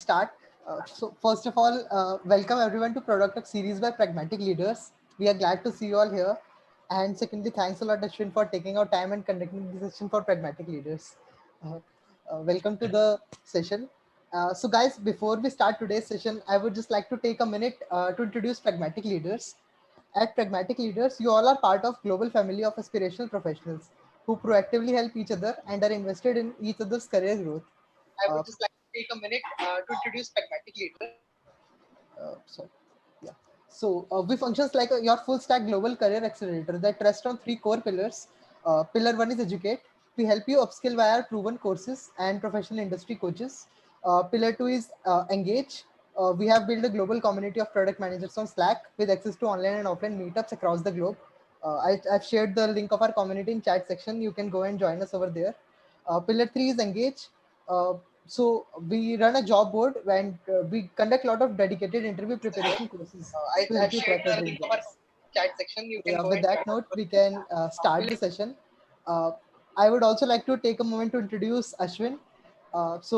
start. So first of all, welcome everyone to Product Talk series by Pragmatic Leaders. We are glad to see you all here. And secondly, thanks a lot, Ashwin, for taking out time and conducting the session for Pragmatic Leaders. Uh, Welcome to the session. So guys, before we start today's session, I would just like to take a minute to introduce Pragmatic Leaders. At Pragmatic Leaders, you all are part of global family of aspirational professionals who proactively help each other and are invested in each other's career growth. I would just like to take a minute to introduce Pragmatic Leaders. We functions like your full stack global career accelerator that rests on three core pillars. Pillar one is educate. We help you upskill via proven courses and professional industry coaches. Pillar two is engage. We have built a global community of product managers on Slack with access to online and offline meetups across the globe. I've shared the link of our community in chat section. You can go and join us over there. Pillar three is engage. Uh, so we run a job board and we conduct a lot of dedicated interview preparation courses to help you crack your dream jobs. Chat section. You can with that note, we can start the session. Uh, I would also like to take a moment to introduce Ashwin. Ashwin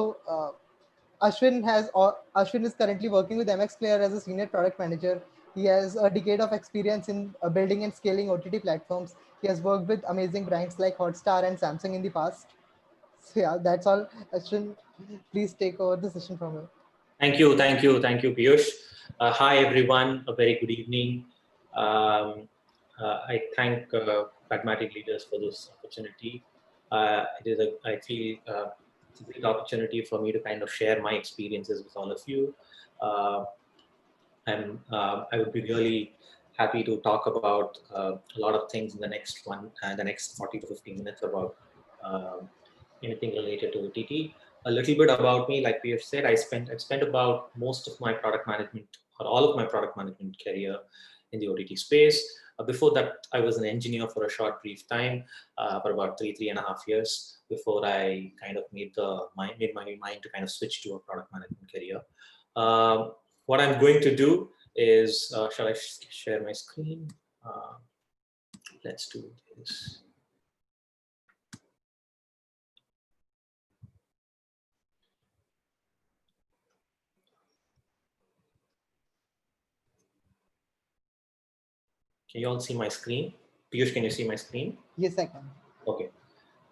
is currently working with MX Player as a senior product manager. He has a decade of experience in building and scaling OTT platforms. He has worked with amazing brands like Hotstar and Samsung in the past. So yeah, that's all. Ashwin, please take over the session from here. Thank you, Piyush. Hi, everyone. A very good evening. I thank Pragmatic Leaders for this opportunity. I feel it's a great opportunity for me to kind of share my experiences with all of you. I would be really happy to talk about a lot of things in the next 40 to 15 minutes about anything related to OTT. A little bit about me, like we have said, I spent about most of my product management or all of my product management career in the OTT space. Before that, I was an engineer for a short brief time, for about three and a half years before I kind of made my mind to kind of switch to a product management career. What I'm going to do is, shall I share my screen? Let's do this. Can you all see my screen? Piyush, can you see my screen? Yes, I can. Okay,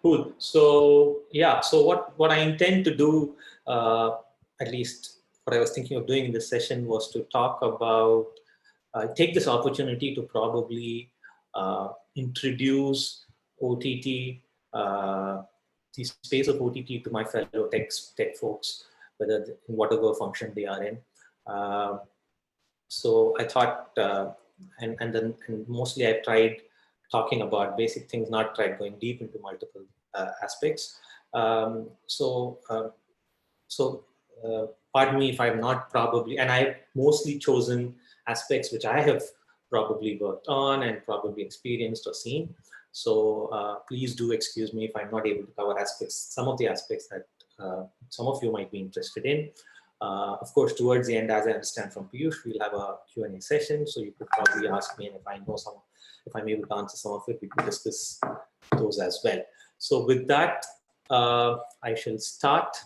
cool. So yeah, so what I intend to do, at least what I was thinking of doing in this session, was to talk about, take this opportunity to probably introduce OTT, the space of OTT to my fellow tech folks, whether in whatever function they are in. So I thought, and mostly I tried talking about basic things, not tried going deep into multiple aspects. Pardon me if I'm not probably, and I've mostly chosen aspects which I have probably worked on and probably experienced or seen. So please do excuse me if I'm not able to cover some of the aspects that some of you might be interested in. Of course, towards the end, as I understand from Piyush, we'll have a Q&A session. So you could probably ask me, and if I'm able to answer some of it, we could discuss those as well. So with that, I shall start.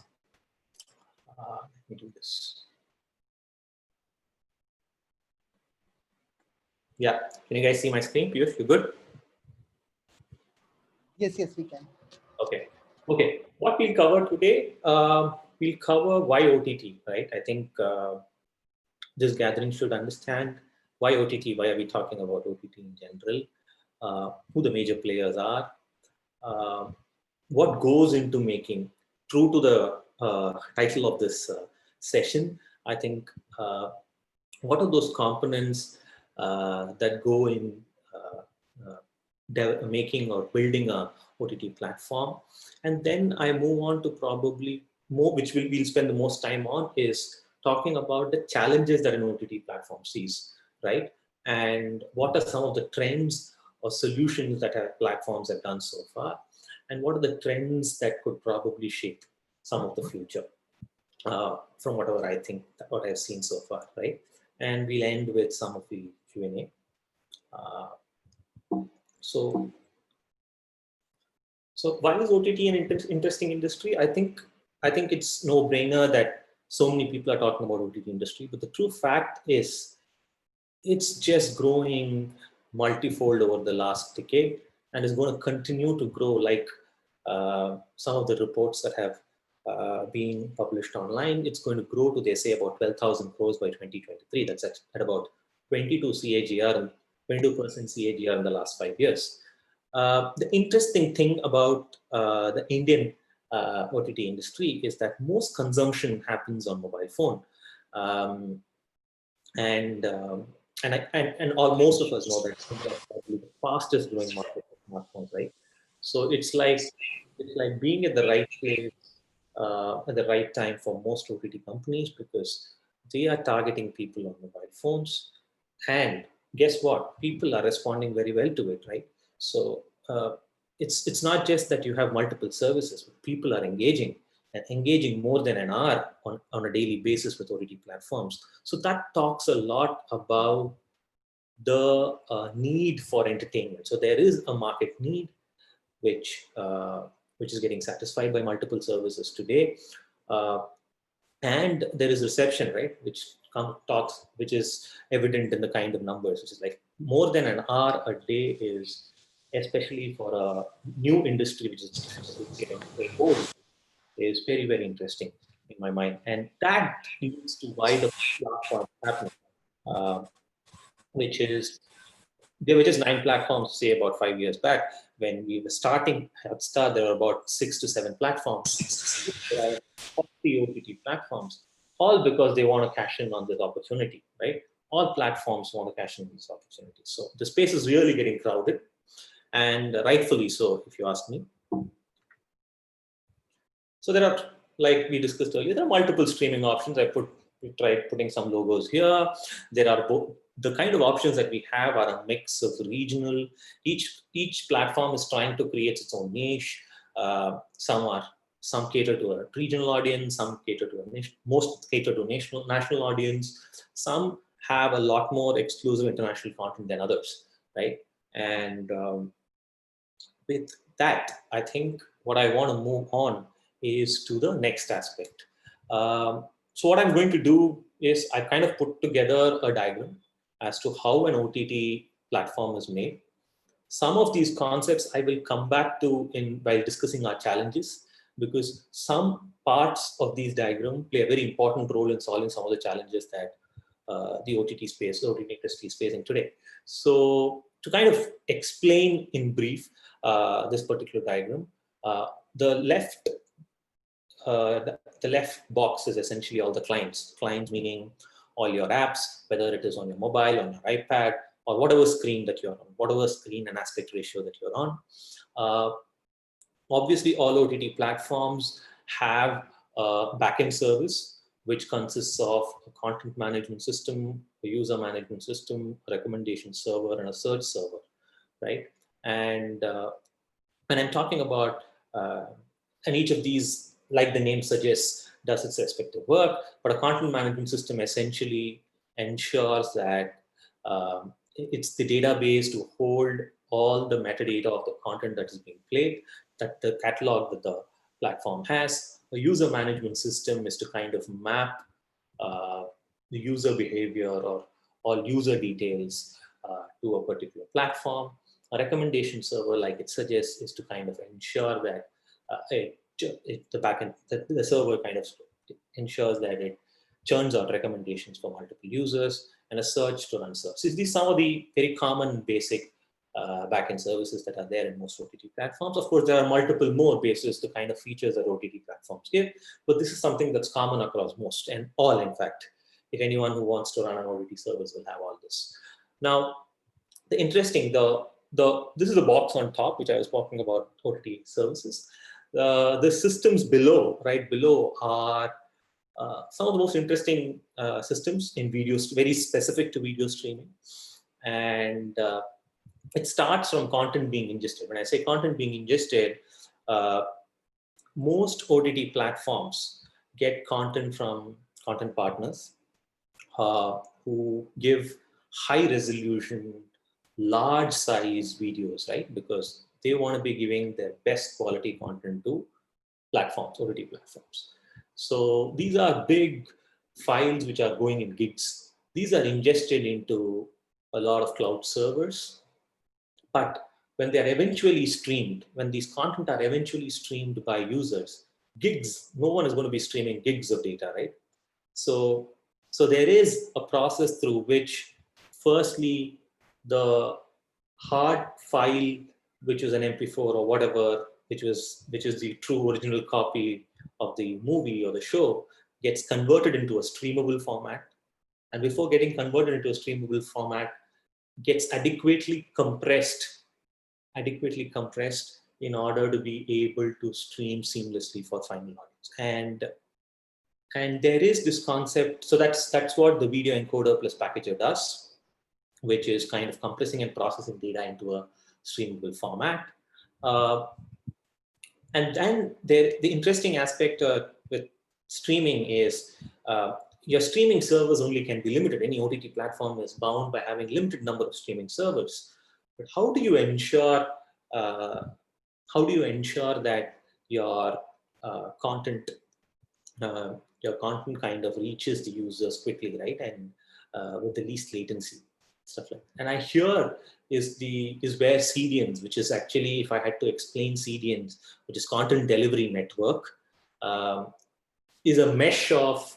Let me do this. Yeah, can you guys see my screen? Piyush, you good? Yes, we can. Okay. What we'll cover today, we'll cover why OTT, right? I think this gathering should understand why OTT, why are we talking about OTT in general, who the major players are, what goes into making, true to the title of this session, I think, what are those components that go in making or building a OTT platform. And then I move on to probably more, which we'll spend the most time on, is talking about the challenges that an OTT platform sees, right? And what are some of the trends or solutions that our platforms have done so far? And what are the trends that could probably shape some of the future from whatever I think, what I've seen so far, right? And we'll end with some of the Q&A. So why is OTT an interesting industry? I think it's no-brainer that so many people are talking about OTT industry, but the true fact is it's just growing multifold over the last decade and is going to continue to grow like some of the reports that have been published online. It's going to grow to, they say, about 12,000 crores by 2023. That's at about 22 CAGR and 22% CAGR in the last 5 years. The interesting thing about the Indian OTT industry is that most consumption happens on mobile phone. And all most of us know that India is probably the fastest growing market for smartphones, right? So it's like being at the right place at the right time for most OTT companies, because they are targeting people on mobile phones, and guess what? People are responding very well to it, right? So it's not just that you have multiple services, but people are engaging and engaging more than an hour on a daily basis with OTT platforms. So that talks a lot about the need for entertainment. So there is a market need which which is getting satisfied by multiple services today, and there is reception, right, which is evident in the kind of numbers, which is like more than an hour a day is, especially for a new industry which is getting old, is very, very interesting in my mind. And that leads to why the platform is happening, uh, which is there were just 9 platforms, say about 5 years back. When we were starting at start, there were about 6 to 7 platforms. There are 40 OTT platforms, all because they want to cash in on this opportunity, right? All platforms want to cash in on this opportunity. So the space is really getting crowded, and rightfully so, if you ask me. So there are, like we discussed earlier, there are multiple streaming options. We tried putting some logos here. There are the kind of options that we have are a mix of regional. Each platform is trying to create its own niche. Some cater to a regional audience. Some cater to most cater to national audience. Some have a lot more exclusive international content than others, right? And with that, I think what I want to move on is to the next aspect. So what I'm going to do is I kind of put together a diagram as to how an OTT platform is made. Some of these concepts I will come back to while discussing our challenges, because some parts of these diagrams play a very important role in solving some of the challenges that the OTT industry is facing today. So to kind of explain in brief this particular diagram, the left the left box is essentially all the clients. Clients meaning all your apps, whether it is on your mobile, on your iPad, or whatever screen that you're on, whatever screen and aspect ratio that you're on. Obviously, all OTT platforms have a backend service, which consists of a content management system, a user management system, a recommendation server, and a search server, right? And when I'm talking about, and each of these, like the name suggests, does its respective work, but a content management system essentially ensures that it's the database to hold all the metadata of the content that is being played, that the catalog that the platform has. A user management system is to kind of map the user behavior or all user details to a particular platform. A recommendation server, like it suggests, is to kind of ensure that the backend, the server kind of ensures that it churns out recommendations for multiple users, and a search to run search. So these are some of the very common basic backend services that are there in most OTT platforms. Of course, there are multiple more basis the kind of features that OTT platforms give, but this is something that's common across most and all, in fact. If anyone who wants to run an OTT service will have all this. Now, this is the box on top, which I was talking about OTT services. The systems below, right below, are some of the most interesting systems in videos, very specific to video streaming. And it starts from content being ingested. When I say content being ingested, most OTT platforms get content from content partners who give high resolution, large size videos, right? Because they want to be giving their best quality content to platforms, OTT platforms. So these are big files which are going in gigs. These are ingested into a lot of cloud servers. But when they are eventually streamed, when these content are eventually streamed by users, gigs, no one is going to be streaming gigs of data, right? So, so there is a process through which, firstly, the hard file, which is an MP4 or whatever, which is the true original copy of the movie or the show, gets converted into a streamable format. And before getting converted into a streamable format, gets adequately compressed in order to be able to stream seamlessly for final audience. And there is this concept, so that's what the video encoder plus packager does, which is kind of compressing and processing data into a streamable format. Uh, and then the interesting aspect with streaming is your streaming servers only can be limited. Any OTT platform is bound by having limited number of streaming servers. But uh, how do you ensure that your content your content kind of reaches the users quickly, right? And with the least latency, stuff like that. And I hear is where CDNs, which is actually, if I had to explain CDNs, which is content delivery network, um, is a mesh of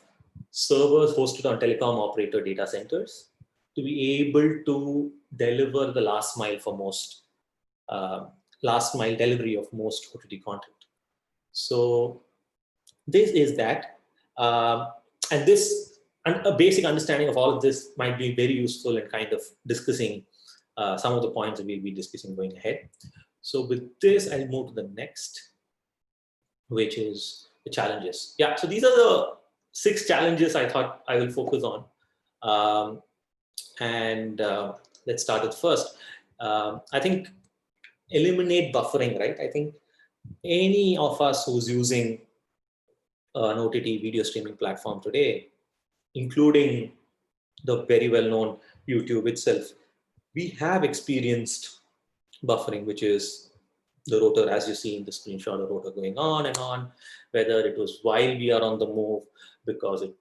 servers hosted on telecom operator data centers to be able to deliver the uh, last mile delivery of most OTT content. So this is that, um, and this and a basic understanding of all of this might be very useful in kind of discussing some of the points that we'll be discussing going ahead. So with this, I'll move to the next, which is the challenges. Yeah, so these are the 6 challenges I thought I will focus on. Um, and let's start with first. I think eliminate buffering, right? I think any of us who's using an OTT video streaming platform today, including the very well-known YouTube itself, we have experienced buffering, which is the rotor, as you see in the screenshot, the rotor going on and on, whether it was while we are on the move, because it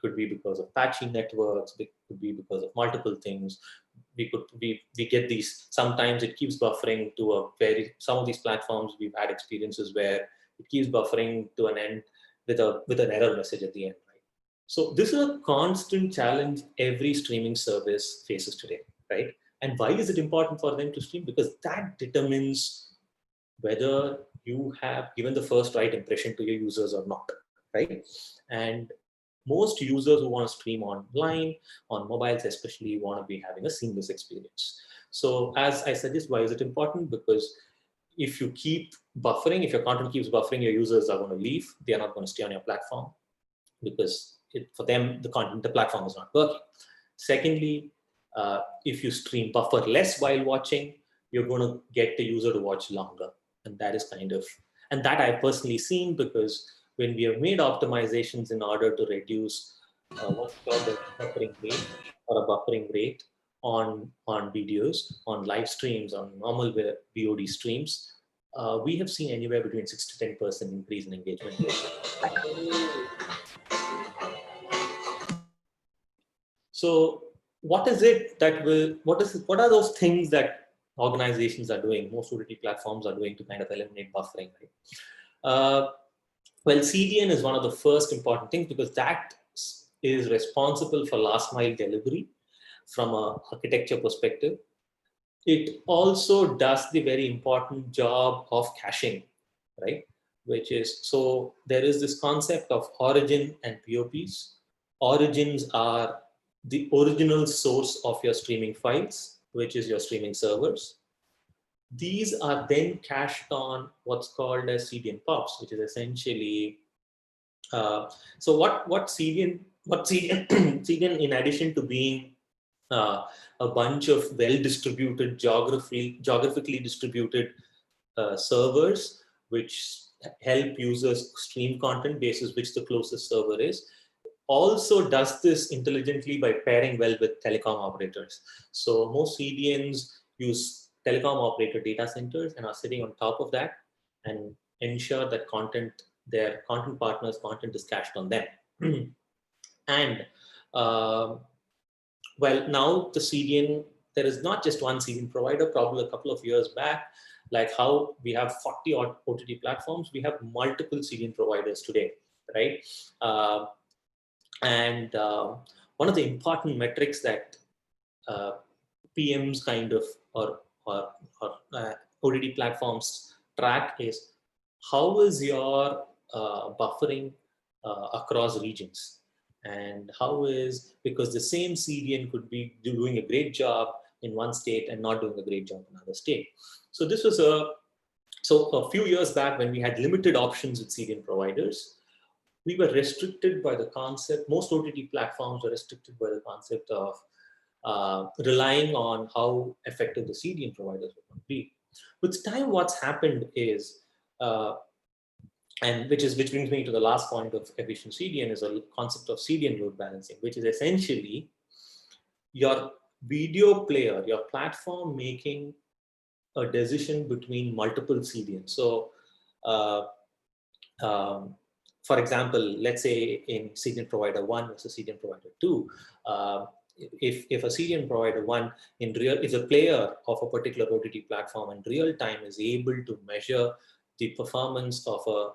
could be because of patchy networks, it could be because of multiple things. We get these, sometimes it keeps buffering to some of these platforms, we've had experiences where it keeps buffering to an end with an error message at the end, right? So this is a constant challenge every streaming service faces today, right? And why is it important for them to stream? Because that determines whether you have given the first right impression to your users or not, right? And most users who want to stream online, on mobiles especially, want to be having a seamless experience. So as I said this, why is it important? Because if you keep buffering, if your content keeps buffering, your users are going to leave. They are not going to stay on your platform because for them, the platform is not working. Secondly, if you stream buffer less while watching, you're going to get the user to watch longer. And that is and that I've personally seen, because when we have made optimizations in order to reduce what's called a buffering rate or a buffering rate on videos, on live streams, on normal VOD streams, we have seen anywhere between 6 to 10% increase in engagement rate. So what is it that what are those things that organizations are doing, most OTT platforms are doing to kind of eliminate buffering, right? Well, CDN is one of the first important things, because that is responsible for last mile delivery from a architecture perspective. It also does the very important job of caching, right? Which is, so there is this concept of origin and POPs. Origins are the original source of your streaming files, which is your streaming servers. These are then cached on what's called as CDN POPs, which is essentially so what CDN CDN, in addition to being a bunch of well-distributed geographically distributed servers which help users stream content basis which the closest server is, also does this intelligently by pairing well with telecom operators. So most CDNs use telecom operator data centers and are sitting on top of that and ensure that content their content partners' content is cached on them. And well, now the CDN, there is not just one CDN provider. Probably a couple of years back, like how we have 40 odd OTT platforms, we have multiple CDN providers today, right? Uh, and one of the important metrics that uh, PMs kind of or OTT platforms track is how is your buffering across regions, and how is, because the same CDN could be doing a great job in one state and not doing a great job in another state. So this was a few years back when we had limited options with CDN providers. We were restricted by the concept. Most OTT platforms were restricted by the concept of relying on how effective the CDN providers were going to be. With time, what's happened is, and which brings me to the last point of efficient CDN, is a concept of CDN load balancing, which is essentially your video player, your platform making a decision between multiple CDNs. So, uh, um, for example, let's say in CDN provider 1 versus CDN provider 2, if a CDN provider 1 is a player of a particular OTT platform in real time is able to measure the performance of a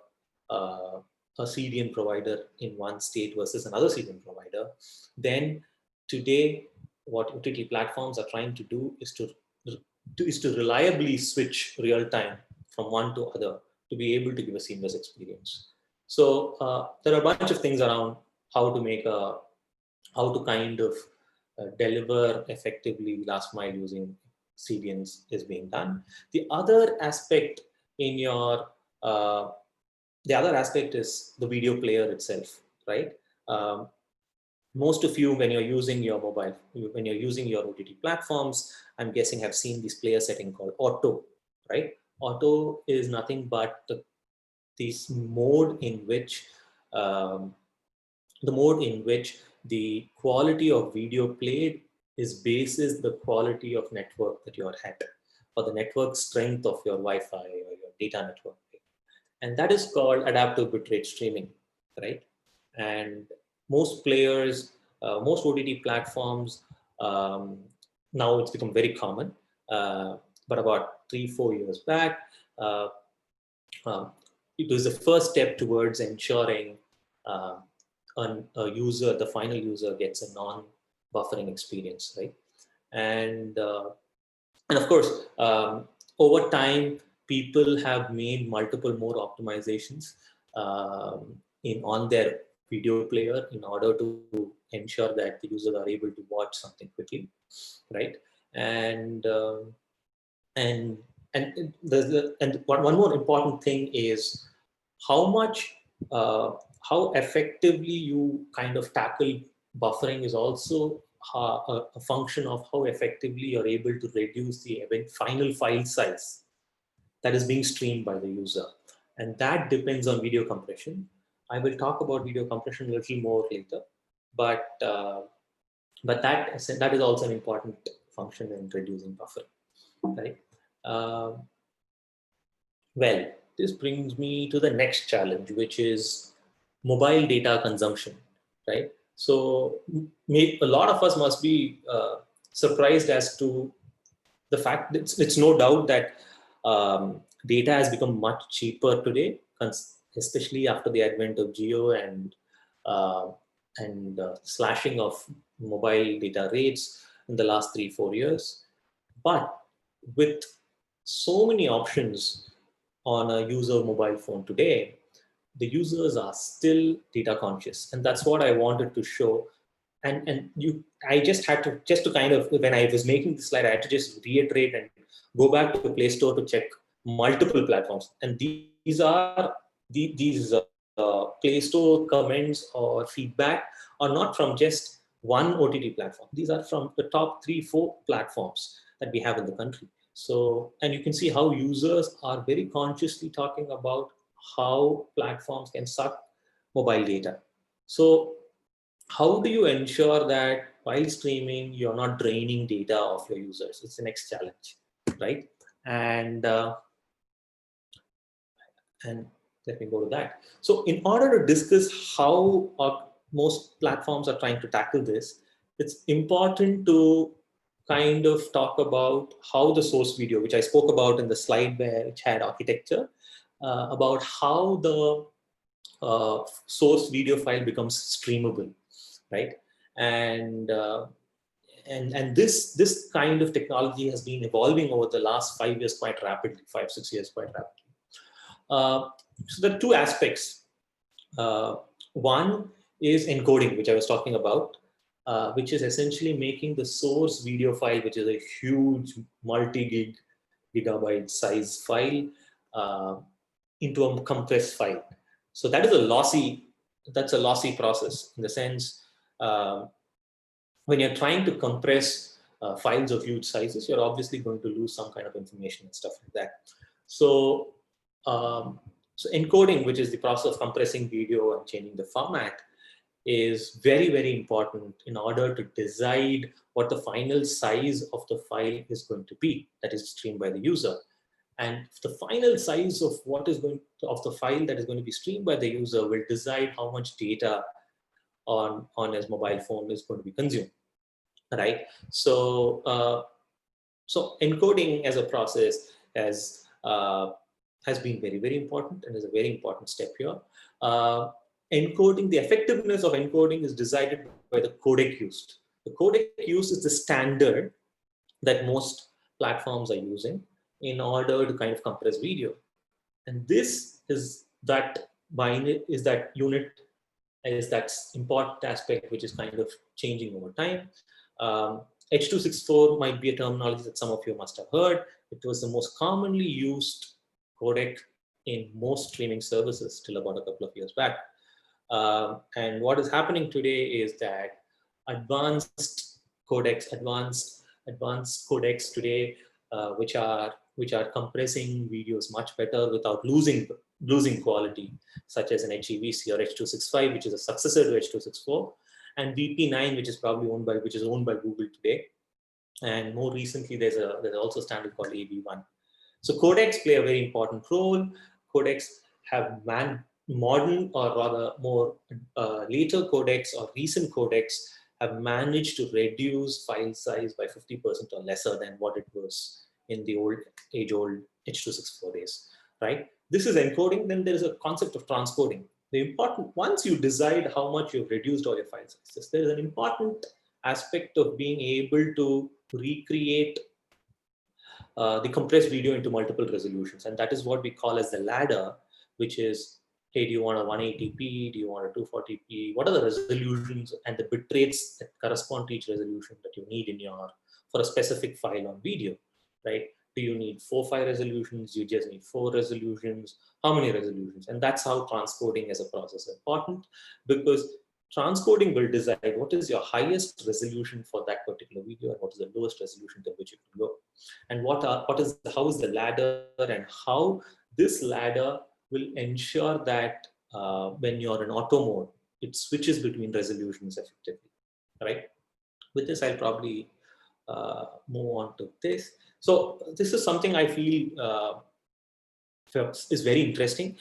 CDN provider in one state versus another CDN provider, then today what OTT platforms are trying to do is to reliably switch real time from one to other to be able to give a seamless experience. So there are a bunch of things around how to kind of deliver effectively last mile using CDNs is being done. The other aspect in your the other aspect is the video player itself, right? Um, Most of you, when you're using your mobile, when you're using your OTT platforms, I'm guessing have seen this player setting called auto, right? Auto is nothing but this mode in which um, the quality of video played is basis the quality of network that you're at, or the network strength of your Wi-Fi or your data network. And that is called adaptive bitrate streaming, right? And most players, most OTT platforms, now it's become very common. But about 3-4 years back, uh, it was the first step towards ensuring uh, the final user gets a non-buffering experience, right? And and of course, over time, people have made multiple more optimizations in on their video player in order to ensure that the users are able to watch something quickly, right? And and and one more important thing is how much how effectively you kind of tackle buffering is also a function of how effectively you're able to reduce the final file size that is being streamed by the user, and that depends on video compression. I will talk about video compression a little more later, but that is also an important function in reducing buffering, right? Um well, this brings me to the next challenge, which is mobile data consumption, right? So, a lot of us must be surprised as to the fact that it's no doubt that data has become much cheaper today, especially after the advent of Geo uh, and slashing of mobile data rates in the last 3-4 years. But with so many options on a user mobile phone today, the users are still data conscious, and that's what I wanted to show. And I just had to kind of, when I was making the slide, I had to just reiterate and go back to the Play Store to check multiple platforms. And these are these Play Store comments or feedback are not from just one OTT platform. These are from the top 3-4 platforms that we have in the country. So, and you can see how users are very consciously talking about how platforms can suck mobile data. So, how do you ensure that while streaming, you're not draining data of your users? It's the next challenge, right? And and let me go to that. So in order to discuss how most platforms are trying to tackle this, it's important to kind of talk about how the source video, which I spoke about in the slide which had architecture, about how the source video file becomes streamable, right? And this kind of technology has been evolving over the last 5 years quite rapidly, 5-6 years quite rapidly. So there are two aspects. One is encoding, which I was talking about, which is essentially making the source video file, which is a huge gigabyte size file, into a compressed file. So that is that's a lossy process in the sense, when you're trying to compress files of huge sizes, you're obviously going to lose some kind of information and stuff like that. So, so encoding, which is the process of compressing video and changing the format, is very, very important in order to decide what the final size of the file is going to be that is streamed by the user. And the final size of of the file that is going to be streamed by the user will decide how much data on his mobile phone is going to be consumed, right? So so encoding as a process has been very, very important and is a very important step here. Encoding, the effectiveness of encoding is decided by the codec used. The codec used is the standard that most platforms are using in order to kind of compress video. And this is that unit, is that important aspect which is kind of changing over time. H.264 might be a terminology that some of you must have heard. It was the most commonly used codec in most streaming services till about a couple of years back. And what is happening today is that advanced codecs today, which are compressing videos much better without losing quality, such as an HEVC or H.265, which is a successor to H.264, and VP9, which is owned by Google today. And more recently, there's also a standard called AV1. So codecs play a very important role. Codecs have modern, or rather more later codecs or recent codecs have managed to reduce file size by 50% or lesser than what it was in the old H.264 days, right? This is encoding. Then there is a concept of transcoding. Once you decide how much you've reduced all your file sizes, there is an important aspect of being able to recreate the compressed video into multiple resolutions. And that is what we call as the ladder, which is, hey, do you want a 180p? Do you want a 240p? What are the resolutions and the bit rates that correspond to each resolution that you need for a specific file on video, right? Do you need 4-5 resolutions? You just need 4 resolutions? How many resolutions? And that's how transcoding as a process is important, because transcoding will decide what is your highest resolution for that particular video and what is the lowest resolution to which you can go. And how is the ladder, and how this ladder will ensure that when you're in auto mode, it switches between resolutions effectively, right? With this, I'll probably move on to this. So this is something I feel is very interesting.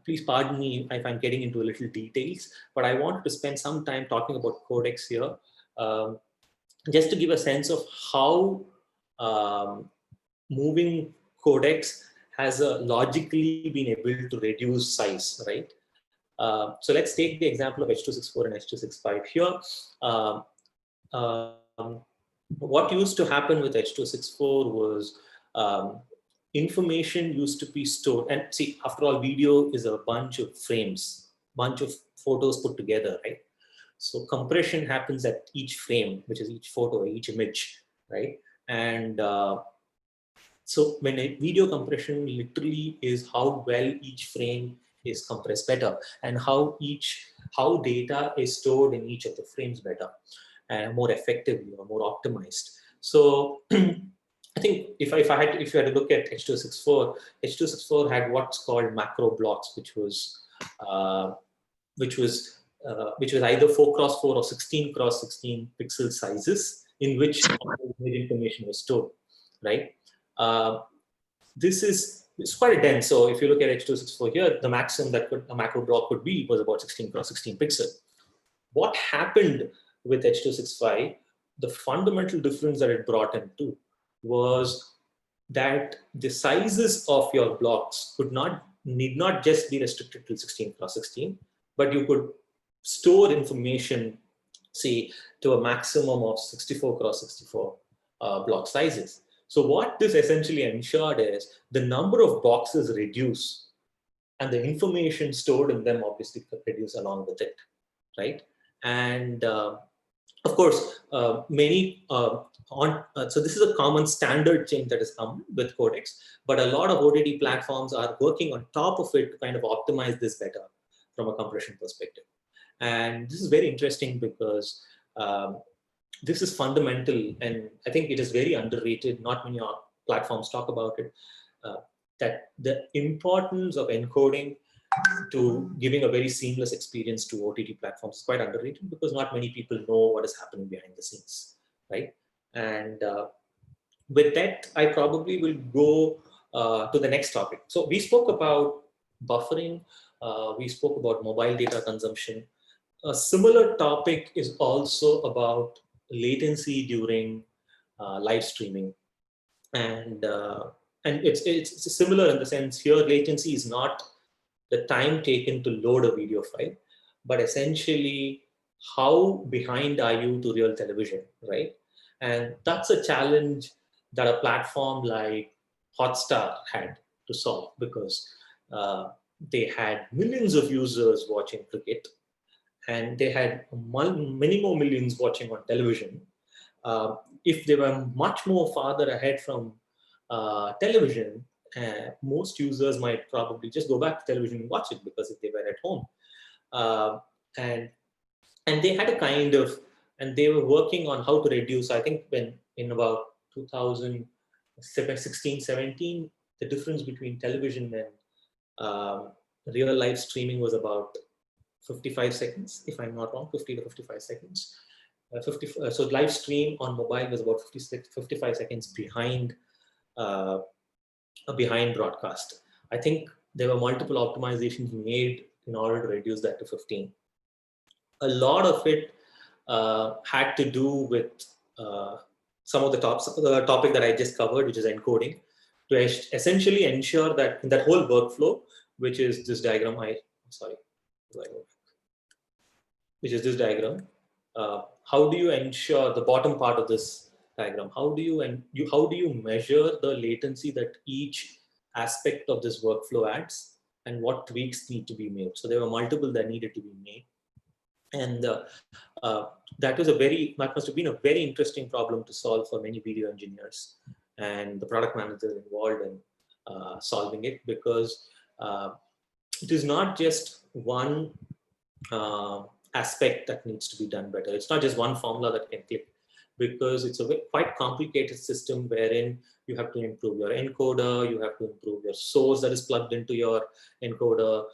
Please pardon me if I'm getting into a little details, but I wanted to spend some time talking about codecs here, just to give a sense of how moving codecs has logically been able to reduce size, right? So let's take the example of H.264 and H.265 here. What used to happen with H.264 was information used to be stored. And see, after all, video is a bunch of frames, bunch of photos put together, right? So compression happens at each frame, which is each photo, each image, right? And so when a video compression literally is how well each frame is compressed better, and how data is stored in each of the frames better and more effectively or more optimized. So I think if you had to look at H.264 had what's called macro blocks, which was either 4x4 or 16x16 pixel sizes in which information was stored, right? it's quite dense. So if you look at H.264 here, the maximum that a macro block could be was about 16 cross 16 pixel. What happened with H.265, the fundamental difference that it brought into was that the sizes of your blocks need not just be restricted to 16 cross 16, but you could store information, say, to a maximum of 64 cross 64 block sizes. So what this essentially ensured is the number of boxes reduce and the information stored in them obviously could reduce along with it, right? And of course, so this is a common standard change that has come with codecs, but a lot of OTT platforms are working on top of it to kind of optimize this better from a compression perspective. And this is very interesting because this is fundamental, and I think it is very underrated. Not many platforms talk about it, that the importance of encoding to giving a very seamless experience to OTT platforms is quite underrated because not many people know what is happening behind the scenes, right? And with that, I probably will go to the next topic. So we spoke about buffering, we spoke about mobile data consumption. A similar topic is also about latency during live streaming, and it's similar in the sense here latency is not the time taken to load a video file, but essentially how behind are you to real television, right? And that's a challenge that a platform like Hotstar had to solve because they had millions of users watching cricket and they had many more millions watching on television. If they were much more farther ahead from television, most users might probably just go back to television and watch it because if they were at home. Uh, and and they had a kind of, and they were working on how to reduce, I think when in about 2016, 17, the difference between television and real live streaming was about 55 seconds, if I'm not wrong, 50 to 55 seconds. So live stream on mobile was about 55 seconds behind broadcast. I think there were multiple optimizations made in order to reduce that to 15. A lot of it had to do with some of the topic that I just covered, which is encoding, to essentially ensure that in that whole workflow, which is this diagram, which is this diagram, how do you ensure the bottom part of this diagram? How do you measure the latency that each aspect of this workflow adds, and what tweaks need to be made? So there were multiple that needed to be made, and that must have been a very interesting problem to solve for many video engineers and the product managers involved in solving it, because it is not just one aspect that needs to be done better. It's not just one formula that can click, because it's a quite complicated system wherein you have to improve your encoder, you have to improve your source that is plugged into your encoder,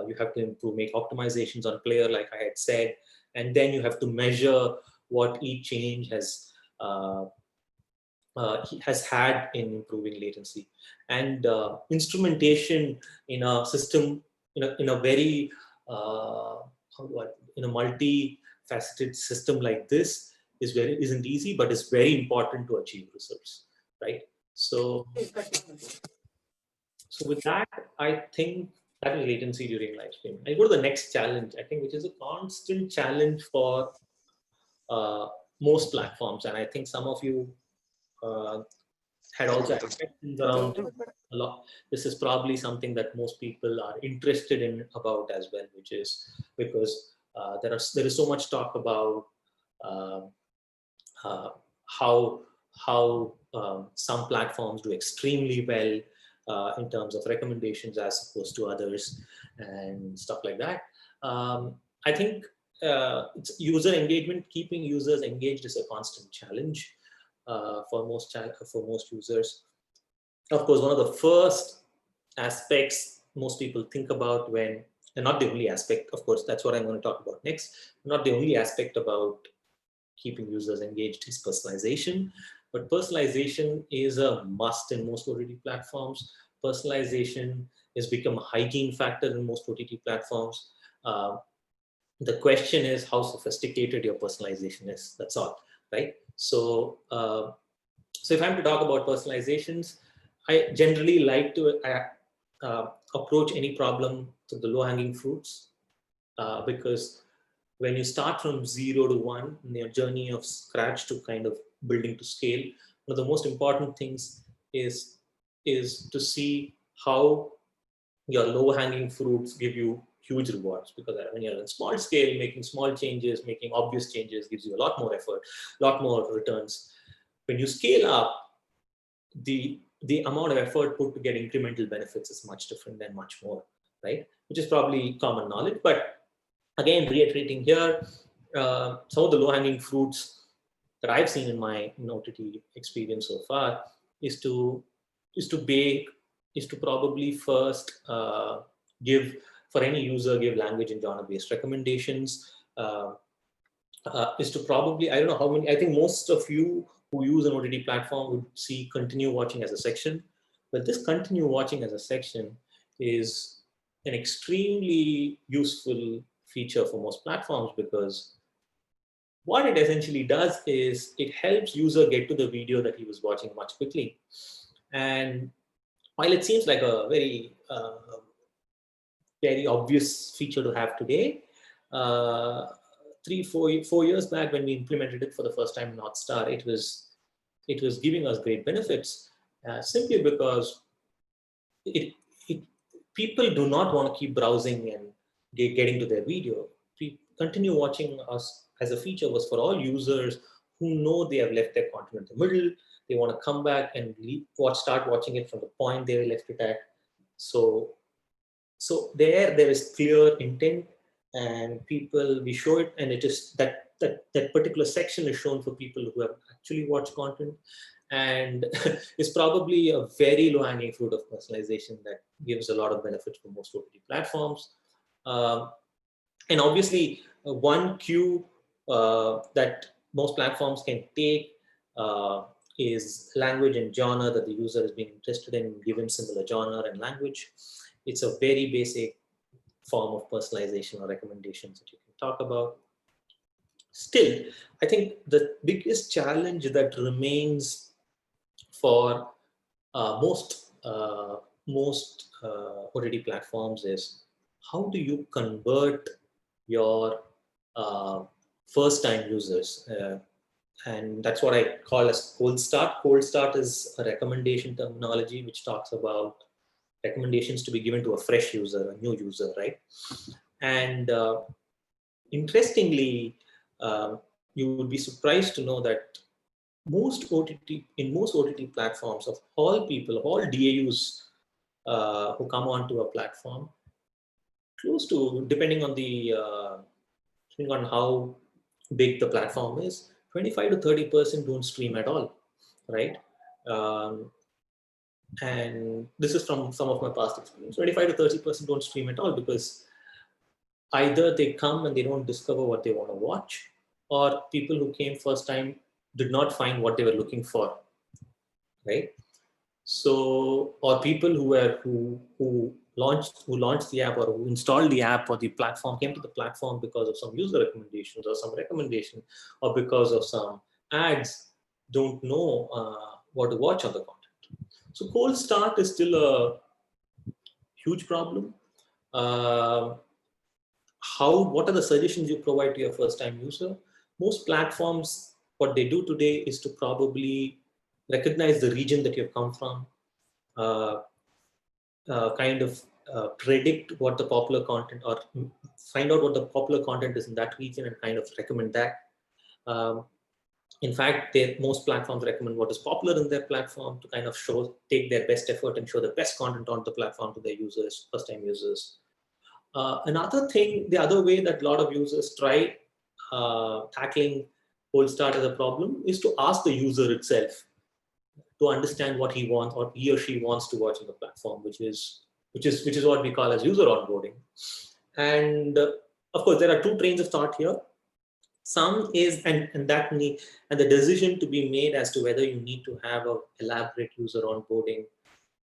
you have to make optimizations on player, like I had said, and then you have to measure what each change has had in improving latency. And instrumentation in a system, in a very in a multi-faceted system like this isn't easy, but is very important to achieve results, right? So with that, I think that is latency during live streaming. I go to the next challenge, I think, which is a constant challenge for most platforms, and I think some of you had also questions around it a lot. This is probably something that most people are interested in about as well, which is because there is so much talk about how some platforms do extremely well in terms of recommendations as opposed to others and stuff like that. I think it's user engagement. Keeping users engaged is a constant challenge for most users. Of course, one of the first aspects most people think about when, and not the only aspect, of course, that's what I'm going to talk about next, not the only aspect about keeping users engaged is personalization. but personalization is a must in most OTT platforms. Personalization has become a hygiene factor in most OTT platforms. Uh, the question is how sophisticated your personalization is. That's all, right? So if I'm to talk about personalizations, I generally like to approach any problem to the low-hanging fruits, because when you start from 0 to 1 in your journey of scratch to kind of building to scale, one of the most important things is is to see how your low-hanging fruits give you huge rewards. Because when you're in small scale, making small changes, making obvious changes gives you a lot more effort, a lot more returns. When you scale up, the amount of effort put to get incremental benefits is much different than much more, right? Which is probably common knowledge. But again, reiterating here, some of the low-hanging fruits that I've seen in my OTT experience so far is to is to bake is to probably first give for any user give language and genre-based recommendations. Is to probably, I don't know how many, I think most of you who use an OTT platform would see continue watching as a section. But this continue watching as a section is an extremely useful feature for most platforms, because what it essentially does is it helps user get to the video that he was watching much quickly. And while it seems like a very obvious feature to have today, uh, 4 years back when we implemented it for the first time in Hotstar, it was giving us great benefits, simply because it, it people do not want to keep browsing and getting to their video. Continue watching us as a feature was for all users who know they have left their content in the middle. They want to come back and start watching it from the point they left it at. So there is clear intent, and people, we show it, and it is that particular section is shown for people who have actually watched content, and is probably a very low hanging fruit of personalization that gives a lot of benefits for most OTT platforms. Um, and obviously, one cue that most platforms can take is language and genre that the user has been interested in, given similar genre and language. It's a very basic form of personalization or recommendations that you can talk about. Still, I think the biggest challenge that remains for most OTT platforms is how do you convert your uh, first-time users, and that's what I call as cold start. Cold start is a recommendation terminology which talks about recommendations to be given to a fresh user, a new user, right? And interestingly, you would be surprised to know that most OTT platforms, of all people, of all DAUs who come onto a platform, close to, depending on how big the platform is, 25 to 30% don't stream at all, right? Um, and this is from some of my past experience. 25 to 30% don't stream at all, because either they come and they don't discover what they want to watch, or people who came first time did not find what they were looking for, right? So, or people who launched the app, or who installed the app or the platform, came to the platform because of some user recommendations or some recommendation, or because of some ads, don't know what to watch on the content. So cold start is still a huge problem. Uh, what are the suggestions you provide to your first time user? Most platforms, what they do today is to probably recognize the region that you've come from, uh, kind of predict what the popular content, or find out what the popular content is in that region and kind of recommend that. Um, in fact, most platforms recommend what is popular in their platform to kind of take their best effort and show the best content on the platform to their users, first time users. Another thing, the other way that a lot of users try tackling cold start as a problem is to ask the user itself to understand what he wants, or he or she wants to watch on the platform, which is what we call as user onboarding. And of course, there are two trains of thought here. Some is, and that need, and the decision to be made as to whether you need to have a elaborate user onboarding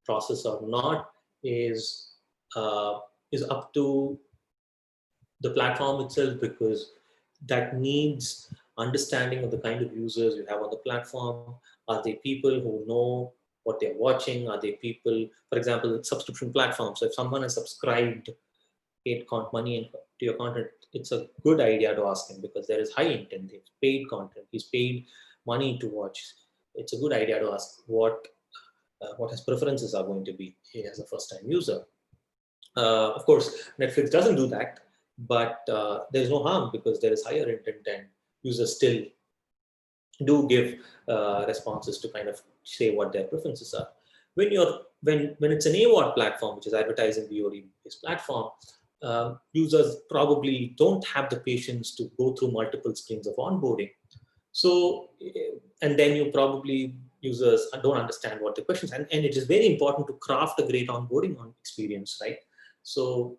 process or not is uh, is up to the platform itself, because that needs understanding of the kind of users you have on the platform. Are they people who know what they're watching? Are they people, for example, subscription platforms? So if someone has subscribed, paid money to your content, it's a good idea to ask him, because there is high intent. They've paid content. He's paid money to watch. It's a good idea to ask what his preferences are going to be as a first-time user. Of course, Netflix doesn't do that, but there's no harm, because there is higher intent and users still do give responses to kind of say what their preferences are. When it's an AWOD platform, which is advertising VOD based platform, users probably don't have the patience to go through multiple screens of onboarding. So, and then you probably users don't understand what the questions, and it is very important to craft a great onboarding experience, right? So,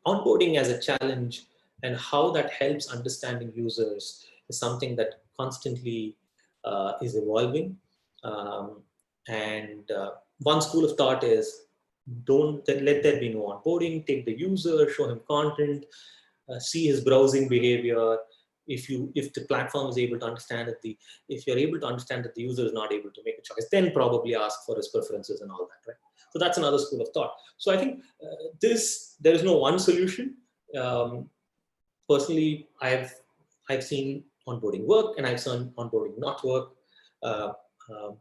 onboarding as a challenge and how that helps understanding users is something that constantly is evolving. Um, and one school of thought is don't let there be no onboarding. Take the user, show him content, see his browsing behavior. If the platform is able to understand that if you're able to understand that the user is not able to make a choice, then probably ask for his preferences and all that, right? So that's another school of thought. So I think there is no one solution. Personally, I've seen onboarding work, and I've seen onboarding not work uh, um,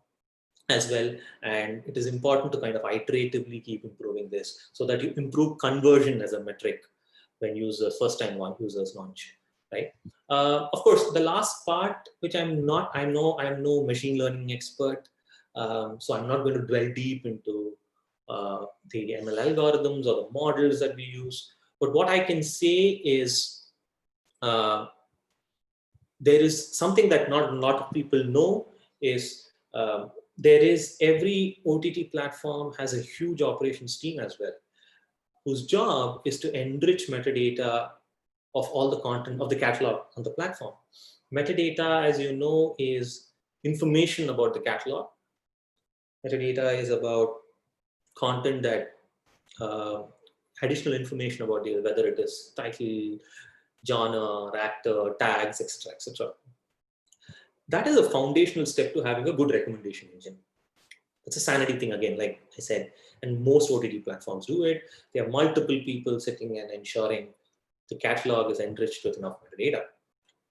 as well. And it is important to kind of iteratively keep improving this, so that you improve conversion as a metric when first-time users launch, right? Of course, the last part, which I'm no machine learning expert, so I'm not going to dwell deep into the ML algorithms or the models that we use. But what I can say is uh, there is something that not a lot of people know is there is every OTT platform has a huge operations team as well, whose job is to enrich metadata of all the content of the catalog on the platform. Metadata, as you know, is information about the catalog. Metadata is about content that uh, additional information about it, whether it is title, genre, actor, tags, etc., etc. That is a foundational step to having a good recommendation engine. It's a sanity thing again, like I said, and most OTT platforms do it. There are multiple people sitting and ensuring the catalog is enriched with enough metadata.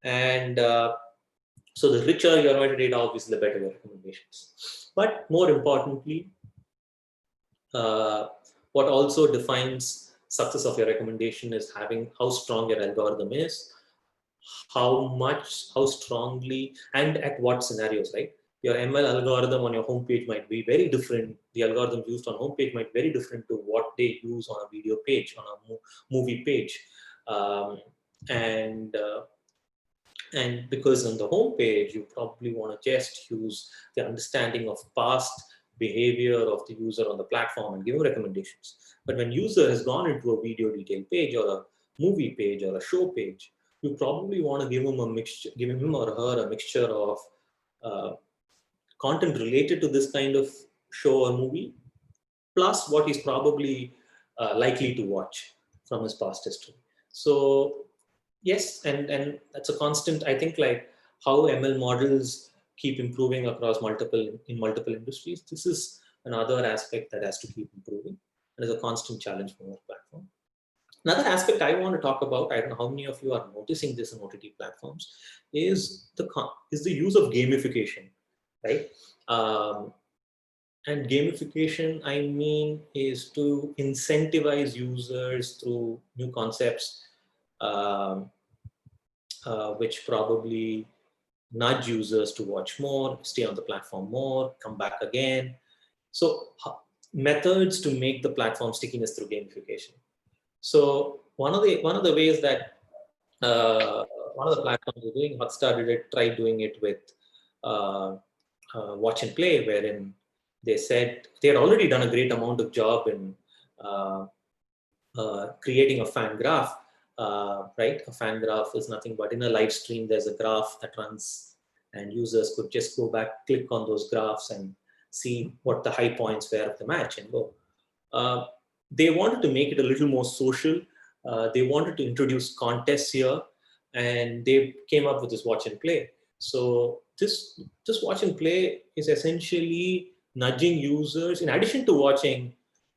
And so the richer your metadata, obviously, the better your recommendations. But more importantly, what also defines success of your recommendation is having how strong your algorithm is, how strongly, and at what scenarios, right? Your ML algorithm on your homepage might be very different. The algorithm used on homepage might be very different to what they use on a video page, on a movie page. Um, and and because on the home page, you probably want to just use the understanding of past behavior of the user on the platform and give him recommendations. But when user has gone into a video detail page or a movie page or a show page, you probably want to give him a mixture, give him or her a mixture of uh, content related to this kind of show or movie, plus what he's probably likely to watch from his past history. So yes, and that's a constant. I think like how ML models keep improving across multiple industries. This is another aspect that has to keep improving, and is a constant challenge for our platform. Another aspect I want to talk about, I don't know how many of you are noticing this in OTT platforms, is the use of gamification, right? Um, and gamification, I mean, is to incentivize users through new concepts, um, which probably nudge users to watch more, stay on the platform more, come back again. So methods to make the platform stickiness through gamification. So one of the ways that one of the platforms is doing, Hotstar did it, tried doing it with uh, Watch and Play, wherein they said they had already done a great amount of job in creating a fan graph, right? A fan graph is nothing but in a live stream, there's a graph that runs, and users could just go back, click on those graphs, and see what the high points were of the match and go. Uh, they wanted to make it a little more social. They wanted to introduce contests here, and they came up with this watch and play. So this watch and play is essentially nudging users, in addition to watching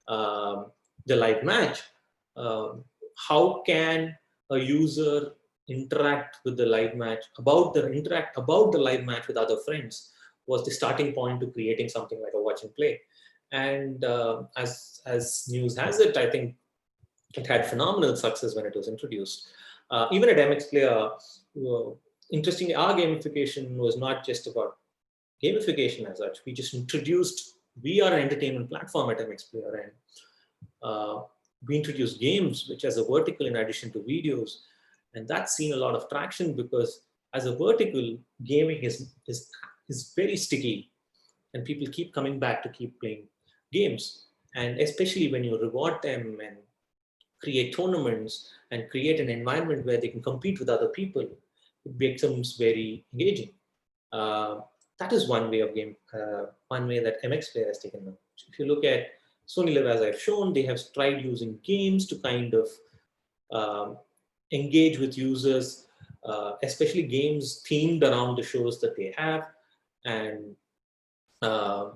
um, the live match, um, how can a user interact with the live match about the live match with other friends was the starting point to creating something like a watch and play. And as news has it, I think it had phenomenal success when it was introduced. Even at MX Player, interestingly, our gamification was not just about gamification as such. We just introduced, we are an entertainment platform at MX Player, and we introduced games, which as a vertical in addition to videos. And that's seen a lot of traction because as a vertical, gaming is very sticky, and people keep coming back to keep playing games. And especially when you reward them and create tournaments and create an environment where they can compete with other people, it becomes very engaging. Uh, that is one way of one way that MX Player has taken. If you look at Sony Live, as I've shown, they have tried using games to kind of um, engage with users, especially games themed around the shows that they have, and uh,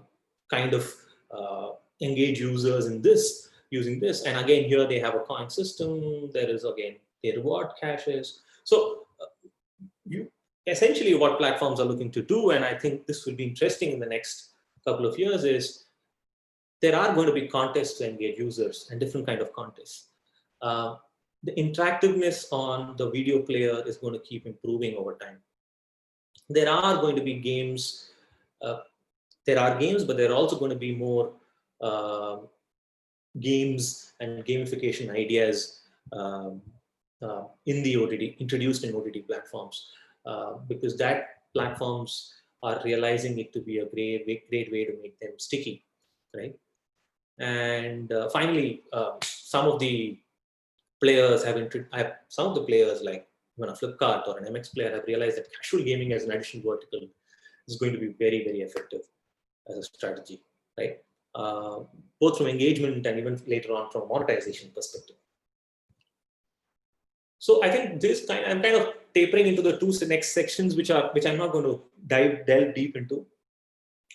kind of uh, engage users in this using this. And again, here they have a coin system. There is again the reward caches. So you essentially what platforms are looking to do, and I think this will be interesting in the next couple of years, is there are going to be contests to engage users and different kind of contests. Uh, the interactiveness on the video player is going to keep improving over time. There are going to be games. There are games, but there are also going to be more uh, games and gamification ideas um, in the OTT, introduced in OTT platforms, because that platforms are realizing it to be a great way to make them sticky, right? And finally, some of the players some of the players like even a Flipkart or an MX Player have realized that casual gaming as an additional vertical is going to be very effective as a strategy, right? Uh, Both from engagement and even later on from a monetization perspective. So I think I'm kind of tapering into the two next sections, which I'm not going to delve deep into.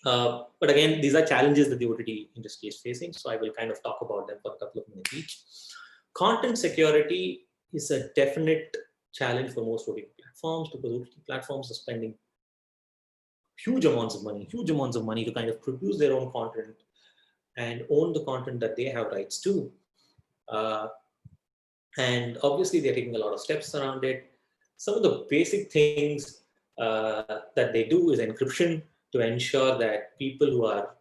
But again, these are challenges that the OTT industry is facing. So I will kind of talk about them for a couple of minutes each. Content security is a definite challenge for most OTT platforms because OTT platforms are spending huge amounts of money to kind of produce their own content and own the content that they have rights to. Uh, and obviously, they're taking a lot of steps around it. Some of the basic things that they do is encryption to ensure that people who are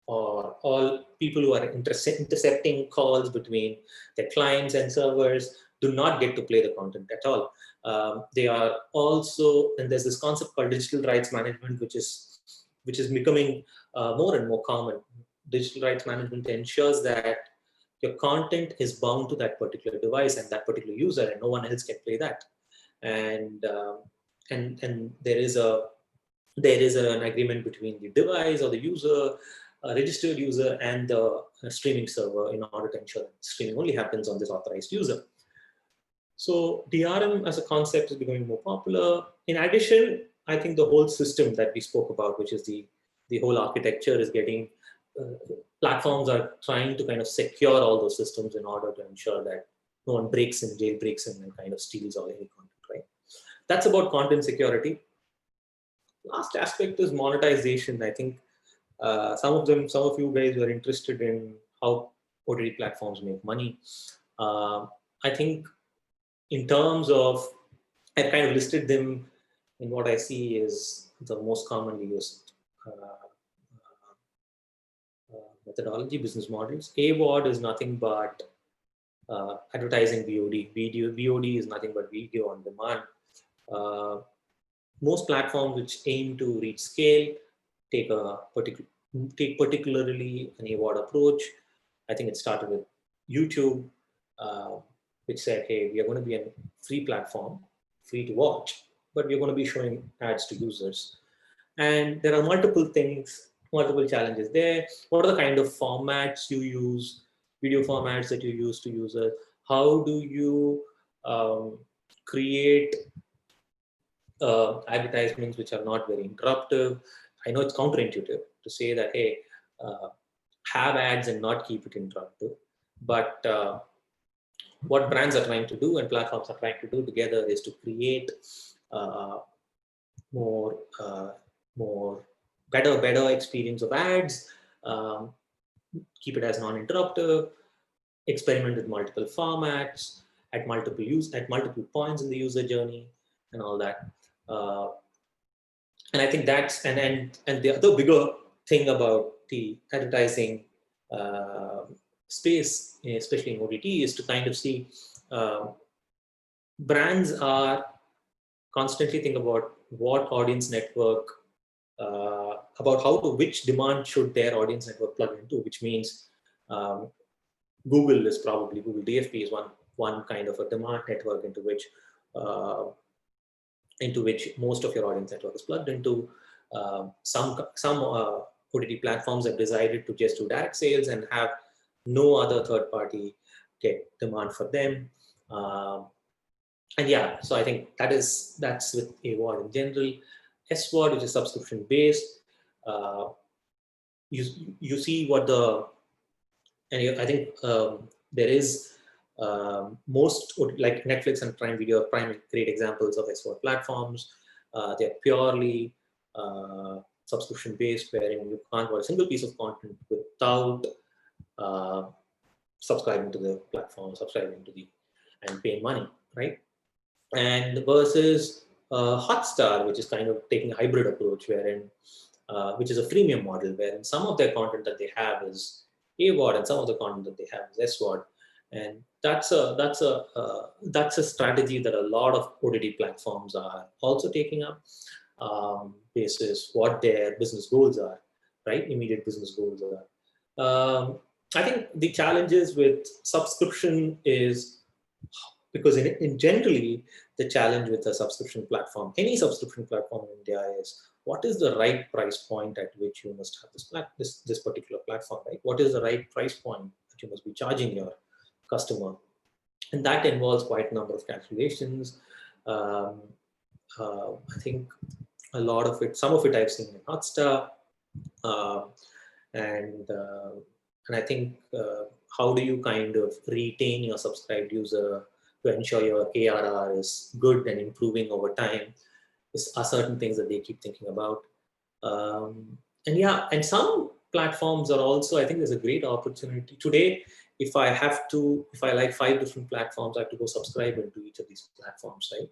or all people who are intercepting calls between their clients and servers do not get to play the content at all. They are also, and there's this concept called digital rights management, which is becoming more and more common. Digital rights management ensures that your content is bound to that particular device and that particular user, and no one else can play that. And and there is an agreement between the device or the user, registered user, and the streaming server in order to ensure that streaming only happens on this authorized user. So DRM as a concept is becoming more popular. In addition, I think the whole system that we spoke about, which is the whole architecture, is getting platforms are trying to kind of secure all those systems in order to ensure that no one jailbreaks in, and kind of steals all any content, right? That's about content security. Last aspect is monetization. I think some of you guys were interested in how OTT platforms make money. I think in terms of, I've kind of listed them in what I see is the most commonly used methodology, business models. AVOD is nothing but advertising VOD. VOD is nothing but video on demand. Uh, Most platforms which aim to reach scale take particularly an AVOD approach. I think it started with YouTube. Uh, which said, hey, we are going to be a free platform, free to watch, but we're going to be showing ads to users. And there are multiple things, multiple challenges there. What are the kind of formats you use, video formats that you use to users? How do you create advertisements which are not very interruptive? I know it's counterintuitive to say that, hey, uh, have ads and not keep it interruptive. But what brands are trying to do and platforms are trying to do together is to create uh, more, more better experience of ads, um, keep it as non-interruptive, experiment with multiple formats at multiple points in the user journey, and all that. Uh, and I think that's and the other bigger thing about the advertising space, especially in OTT, is to kind of see brands are constantly think about what audience network, about which demand should their audience network plug into, which means Google DFP is one kind of a demand network uh, into which most of your audience network is plugged into. Some OTT platforms have decided to just do direct sales and have no other third party get demand for them. And yeah, so I think that's with AWOD in general. SWOD, which is subscription based, you see what the, and I think there is most, like Netflix and Prime Video are prime great examples of SWOD platforms. They're purely subscription based, wherein you can't watch a single piece of content without subscribing to the platform, and paying money, right? And versus Hotstar, which is kind of taking a hybrid approach, which is a freemium model, wherein some of their content that they have is AWOD and some of the content that they have is SWOD. And that's a strategy that a lot of OTT platforms are also taking up, basis what their business goals are, right? Immediate business goals are. I think the challenges with subscription is because in generally the challenge with a subscription platform, any subscription platform in India, is what is the right price point at which you must have this particular platform, right? What is the right price point that you must be charging your customer? And that involves quite a number of calculations. I think a lot of it, some of it I've seen in Hotstar, and I think how do you kind of retain your subscribed user to ensure your ARR is good and improving over time are certain things that they keep thinking about. And yeah, and some platforms are also, I think there's a great opportunity today. If I like 5 different platforms, I have to go subscribe into each of these platforms, right?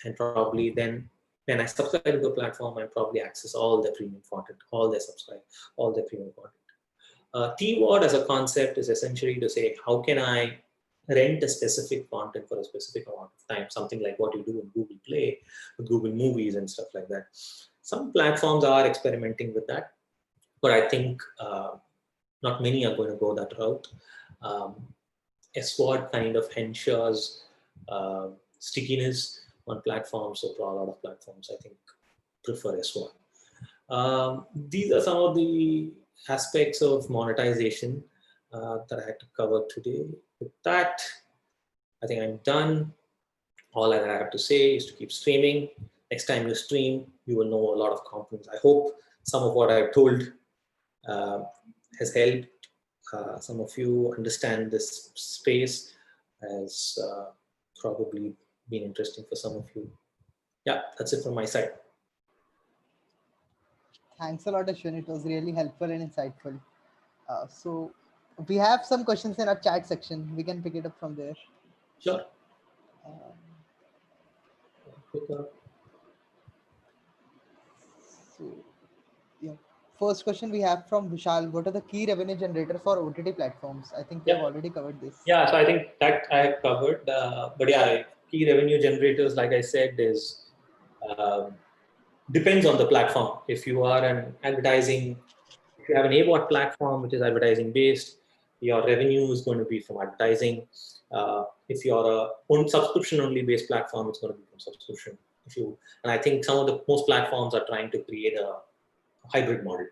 And probably then when I subscribe to the platform, I probably access all their premium content, all their premium content. TWOD as a concept is essentially to say, how can I rent a specific content for a specific amount of time, something like what you do in Google Play, with Google Movies and stuff like that. Some platforms are experimenting with that, but I think not many are going to go that route. SWOD kind of ensures stickiness on platforms, so for a lot of platforms, I think, prefer SWOD. These are some of the aspects of monetization that I had to cover today. With that, I think I'm done. All I have to say is to keep streaming. Next time you stream, you will know a lot of components. I hope some of what I've told has helped some of you understand this space, has probably been interesting for some of you. Yeah, that's it from my side. Thanks a lot, Ashwin. It was really helpful and insightful. So we have some questions in our chat section. We can pick it up from there. Sure. So, yeah. First question we have from Vishal. What are the key revenue generators for OTT platforms? I think we have already covered this. Yeah, so I think that I have covered. But yeah, key revenue generators, like I said, is depends on the platform. If you are if you have an AWOD platform, which is advertising based, your revenue is going to be from advertising. If you're a own subscription only based platform, it's going to be from subscription. And I think some of the most platforms are trying to create a hybrid model.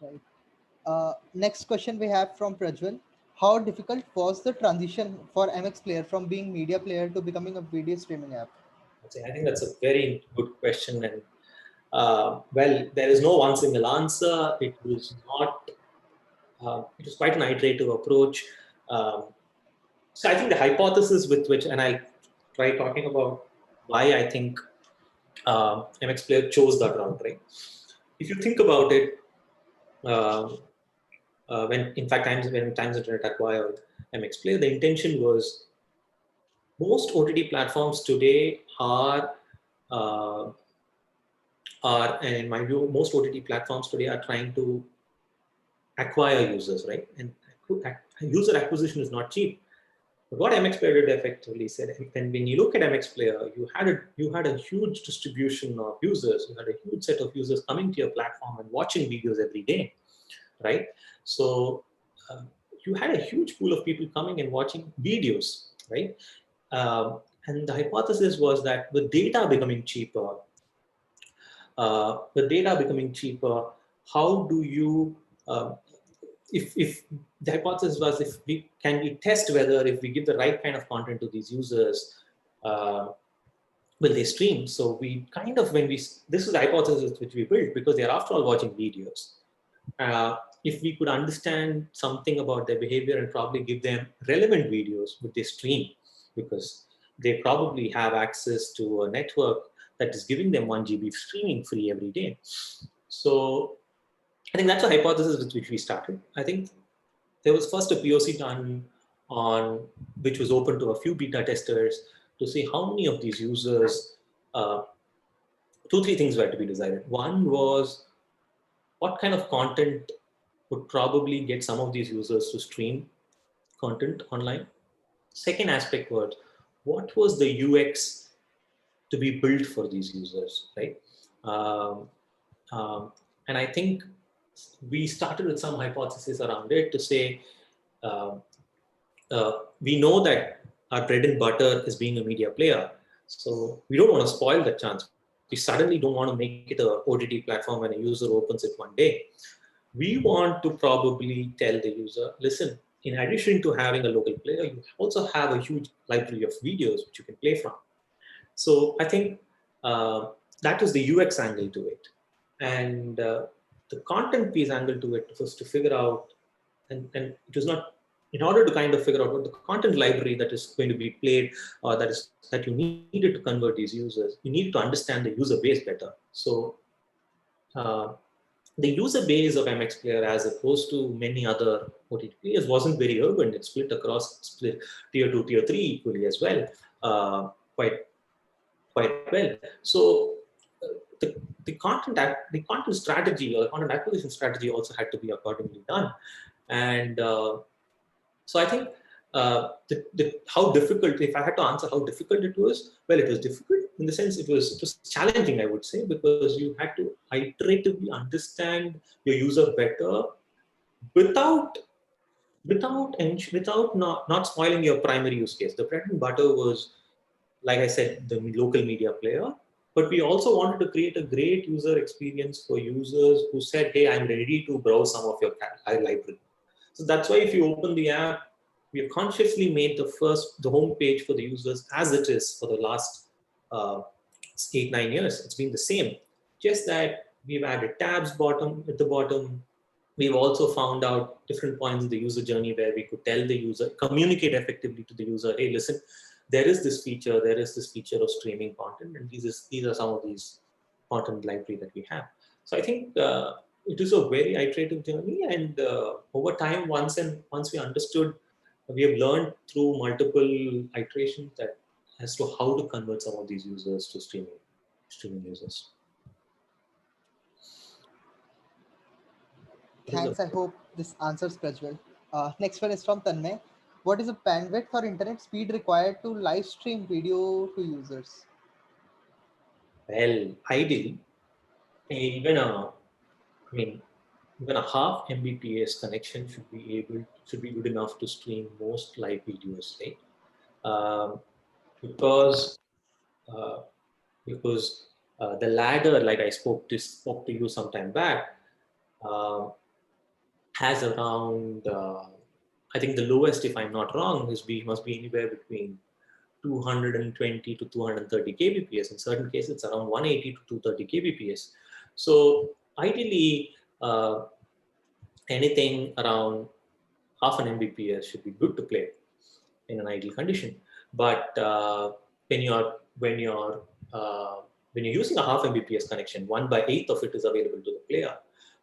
Right. Next question we have from Prajwal. How difficult was the transition for MX Player from being media player to becoming a video streaming app? I think that's a very good question, and well, there is no one single answer. It was not. It was quite an iterative approach. Um, so I think the hypothesis with which, and I'll try talking about why I think MX Player chose that route. Right? If you think about it, um, when in fact when Times Internet acquired MX Player, the intention was most OTT platforms today uh, and in my view, most OTT platforms today are trying to acquire users, right? And user acquisition is not cheap. But what MX Player did effectively said, and when you look at MX Player, you had a huge distribution of users. You had a huge set of users coming to your platform and watching videos every day, right? So uh, you had a huge pool of people coming and watching videos, right? And the hypothesis was that with data becoming cheaper, how do you, if the hypothesis was if we test whether if we give the right kind of content to these users, uh, will they stream? So we kind of, this is the hypothesis which we built because they are after all watching videos. If we could understand something about their behavior and probably give them relevant videos, would they stream? Because they probably have access to a network that is giving them 1 GB streaming free every day. So I think that's a hypothesis with which we started. I think there was first a POC done on which was open to a few beta testers to see how many of these users. Two, three things were to be decided. One was what kind of content would probably get some of these users to stream content online. Second aspect was what was the UX to be built for these users, right? Um, um, and I think we started with some hypotheses around it to say um, we know that our bread and butter is being a media player, so we don't want to spoil that chance. We suddenly don't want to make it a OTT platform when a user opens it one day. We want to probably tell the user, listen, in addition to having a local player, you also have a huge library of videos which you can play from. So I think that was the UX angle to it. And the content piece angle to it was to figure out, and it was not, in order to kind of figure out what the content library that is going to be played, that you needed to convert these users, you need to understand the user base better. So uh, the user base of MX Player, as opposed to many other OTT players, wasn't very urban. It split tier 2, tier 3 equally as well, quite well. So the content strategy or the content acquisition strategy also had to be accordingly done. And so I think how difficult, if I had to answer how difficult it was, well, it was difficult in the sense it was challenging, I would say, because you had to iteratively understand your user better without not spoiling your primary use case. The bread and butter was, like I said, the local media player. But we also wanted to create a great user experience for users who said, hey, I'm ready to browse some of your library. So that's why if you open the app, we have consciously made the home page for the users as it is for the last uh, 8-9 years. It's been the same. Just that we've added tabs at the bottom. We've also found out different points in the user journey where we could tell the user, communicate effectively to the user, hey, listen, there is this feature of streaming content, and these are some of these content library that we have. So I think it is a very iterative journey, and over time, once we understood, we have learned through multiple iterations that as to how to convert some of these users to streaming users. Thanks. I hope this answers Prajwal. Next one is from Tanmay. What is the bandwidth or internet speed required to live stream video to users? Well, ideally, even I mean, even a half Mbps connection should be good enough to stream most live videos, right? Um, because uh, the ladder, like I spoke to you some time back, um, has around I think the lowest, if I'm not wrong, must be anywhere between 220 to 230 kbps. In certain cases, it's around 180 to 230 kbps. So ideally, anything around half an Mbps should be good to play in an ideal condition. But when you're when you're uh, when you're using a half Mbps connection, 1/8 of it is available to the player.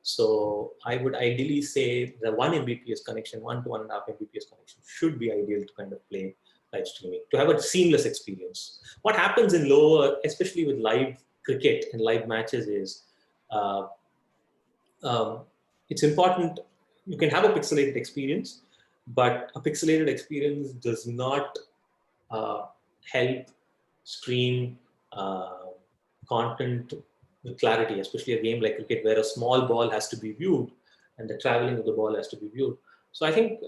So I would ideally say the 1 Mbps connection, 1 to 1.5 Mbps connection, should be ideal to kind of play live streaming, to have a seamless experience. What happens in lower, especially with live cricket and live matches, is uh, um, it's important. You can have a pixelated experience, but a pixelated experience does not uh, help stream content with clarity, especially a game like cricket where a small ball has to be viewed and the traveling of the ball has to be viewed. So I think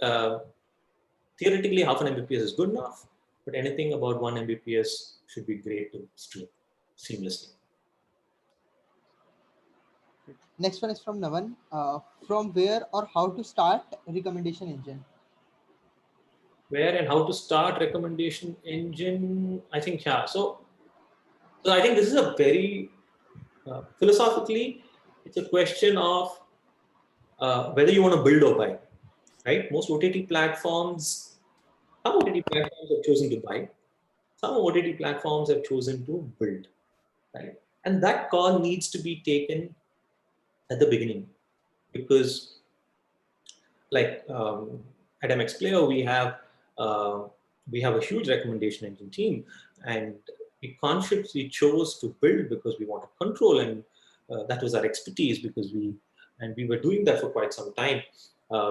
theoretically half an Mbps is good enough, but anything about 1 Mbps should be great to stream seamlessly. Next one is from Navan. From where or how to start recommendation engine? Where and how to start recommendation engine? I think, yeah. So I think this is a very philosophically, it's a question of whether you want to build or buy, right? Most OTT platforms, some OTT platforms have chosen to buy, some OTT platforms have chosen to build, right? And that call needs to be taken at the beginning because, like at MX Player, uh, we have a huge recommendation engine team, and we consciously chose to build because we wanted control, and that was our expertise because we were doing that for quite some time.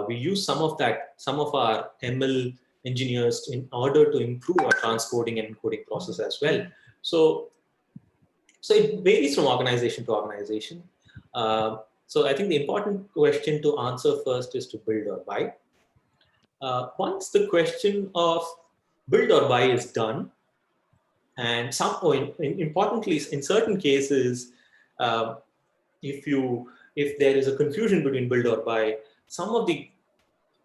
We used some of our ML engineers in order to improve our transcoding and encoding process as well. So so it varies from organization to organization. So I think the important question to answer first is to build or buy. Once the question of build or buy is done, and importantly, in certain cases, uh, if there is a confusion between build or buy, some of the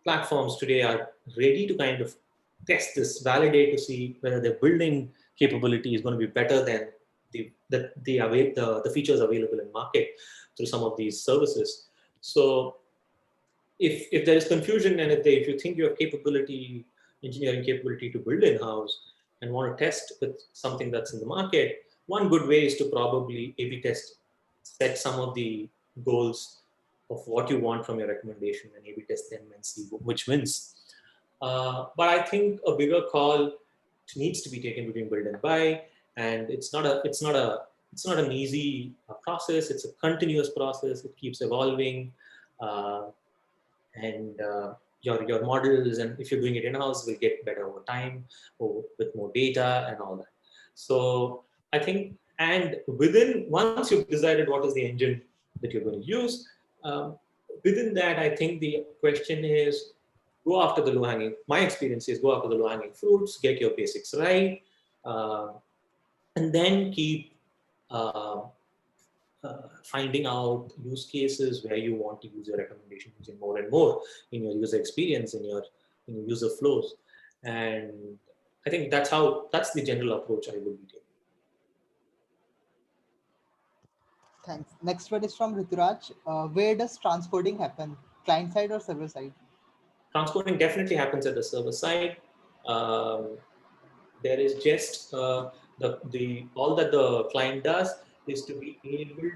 platforms today are ready to kind of test this, validate to see whether their building capability is going to be better than the features available in market through some of these services. So if there is confusion and if you think you have capability, engineering capability to build in-house and want to test with something that's in the market, one good way is to probably A/B test, set some of the goals of what you want from your recommendation and A/B test them and see which wins. But I think a bigger call needs to be taken between build and buy, and it's not an easy process. It's a continuous process. It keeps evolving. Uh, and your models, and if you're doing it in-house, will get better over time or with more data and all that. So I think, and within, once you've decided what is the engine that you're going to use, um, within that, I think the question is go after the low hanging, my experience is go after the low hanging fruits, get your basics right, uh, and then keep uh, finding out use cases where you want to use your recommendation engine more and more in your user experience, in your user flows. And I think that's the general approach I would be taking. Thanks. Next one is from Rituraj. Where does transcoding happen? Client side or server side? Transcoding definitely happens at the server side. Um, there is just the all that the client does is to be able to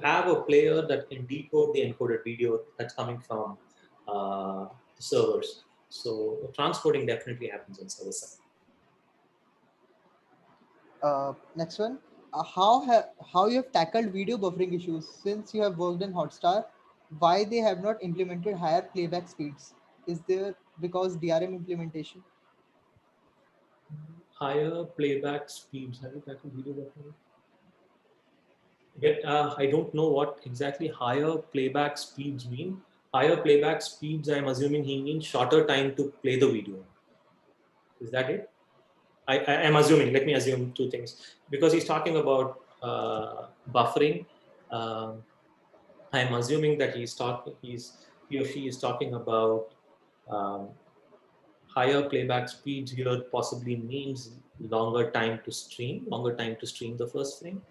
have a player that can decode the encoded video that's coming from the servers. So the transcoding definitely happens on server side. Next one. How you have tackled video buffering issues since you have worked in Hotstar? Why they have not implemented higher playback speeds? Is there because DRM implementation? Higher playback speeds. Have you tackled video buffering? I don't know what exactly higher playback speeds mean. Higher playback speeds, I'm assuming he means shorter time to play the video. Is that it? I am assuming, let me assume two things. Because he's talking about buffering, um, I'm assuming that he or she is talking about um, higher playback speeds here possibly means longer time to stream the first frame.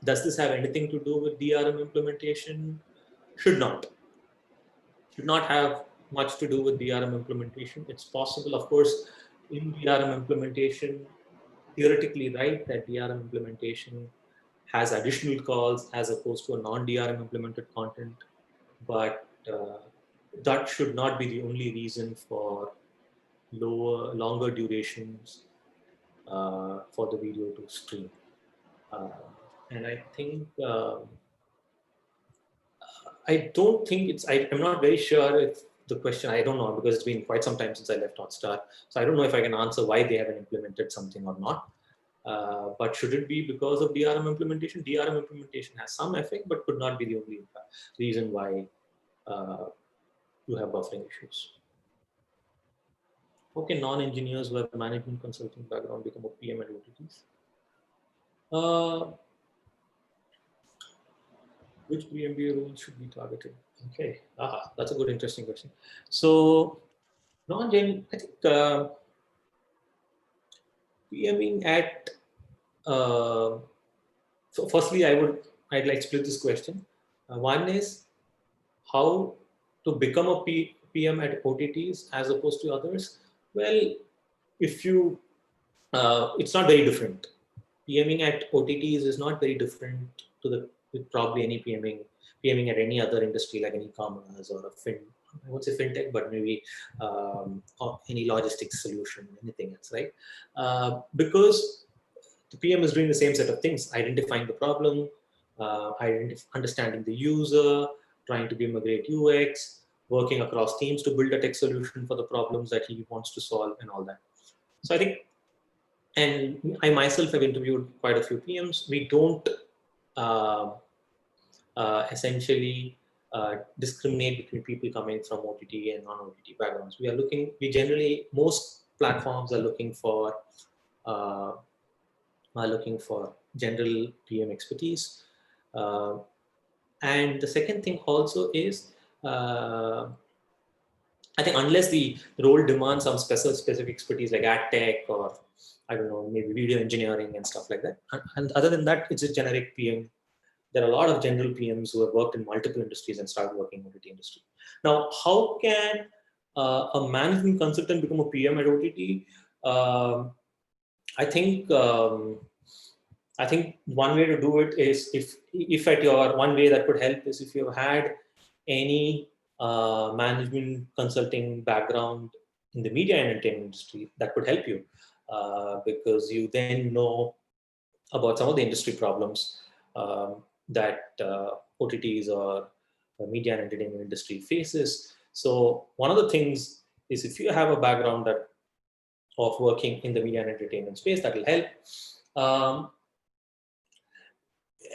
Does this have anything to do with DRM implementation? Should not. Should not have much to do with DRM implementation. It's possible, of course, in DRM implementation, theoretically right that DRM implementation has additional calls as opposed to a non-DRM implemented content, but that should not be the only reason for longer durations for the video to stream. Uh, and I think I don't think I'm not very sure if the question, I don't know because it's been quite some time since I left Hotstar. So I don't know if I can answer why they haven't implemented something or not. But should it be because of DRM implementation? DRM implementation has some effect, but could not be the only reason why you have buffering issues. How can non-engineers who have management consulting background become a PM at OTTs? Which pre-MBA roles should be targeted? Okay, that's a good, interesting question. So, non-gen, I think PMing at. So, firstly, I'd like to split this question. One is how to become a PM at OTTs as opposed to others. Well, if you, it's not very different. PMing at OTTs is not very different to probably any PMing at any other industry like an e-commerce or I won't say fintech, but maybe or any logistics solution, anything else, right? Because the PM is doing the same set of things, identifying the problem, understanding the user, trying to give him a great UX, working across teams to build a tech solution for the problems that he wants to solve and all that. So I think, and I myself have interviewed quite a few PMs. We don't uh, essentially discriminate between people coming from OTT and non-OTT backgrounds. Most platforms uh, are looking for general PM expertise. And the second thing also is, I think unless the role demands some specific expertise like ad tech or I don't know, maybe video engineering and stuff like that. And other than that, it's a generic PM. There are a lot of general PMs who have worked in multiple industries and started working in OTT industry. Now, how can a management consultant become a PM at OTT? I think one way to do it is if at your one way that could help is if you've had any management consulting background in the media and entertainment industry, that could help you because you then know about some of the industry problems that OTTs or media and entertainment industry faces. So one of the things is if you have a background of working in the media and entertainment space, that will help.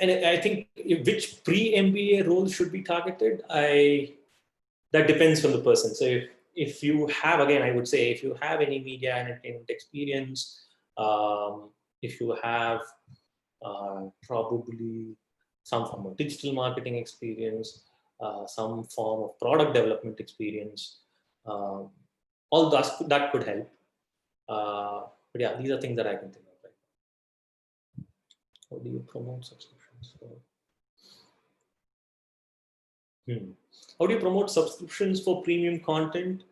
And I think which pre-MBA role should be targeted, that depends on the person. So if you have, again, I would say if you have any media and entertainment experience, if you have probably some form of digital marketing experience, some form of product development experience, all that could help. But yeah, these are things that I can think of. Right? How do you promote subscriptions? How do you promote subscriptions for premium content?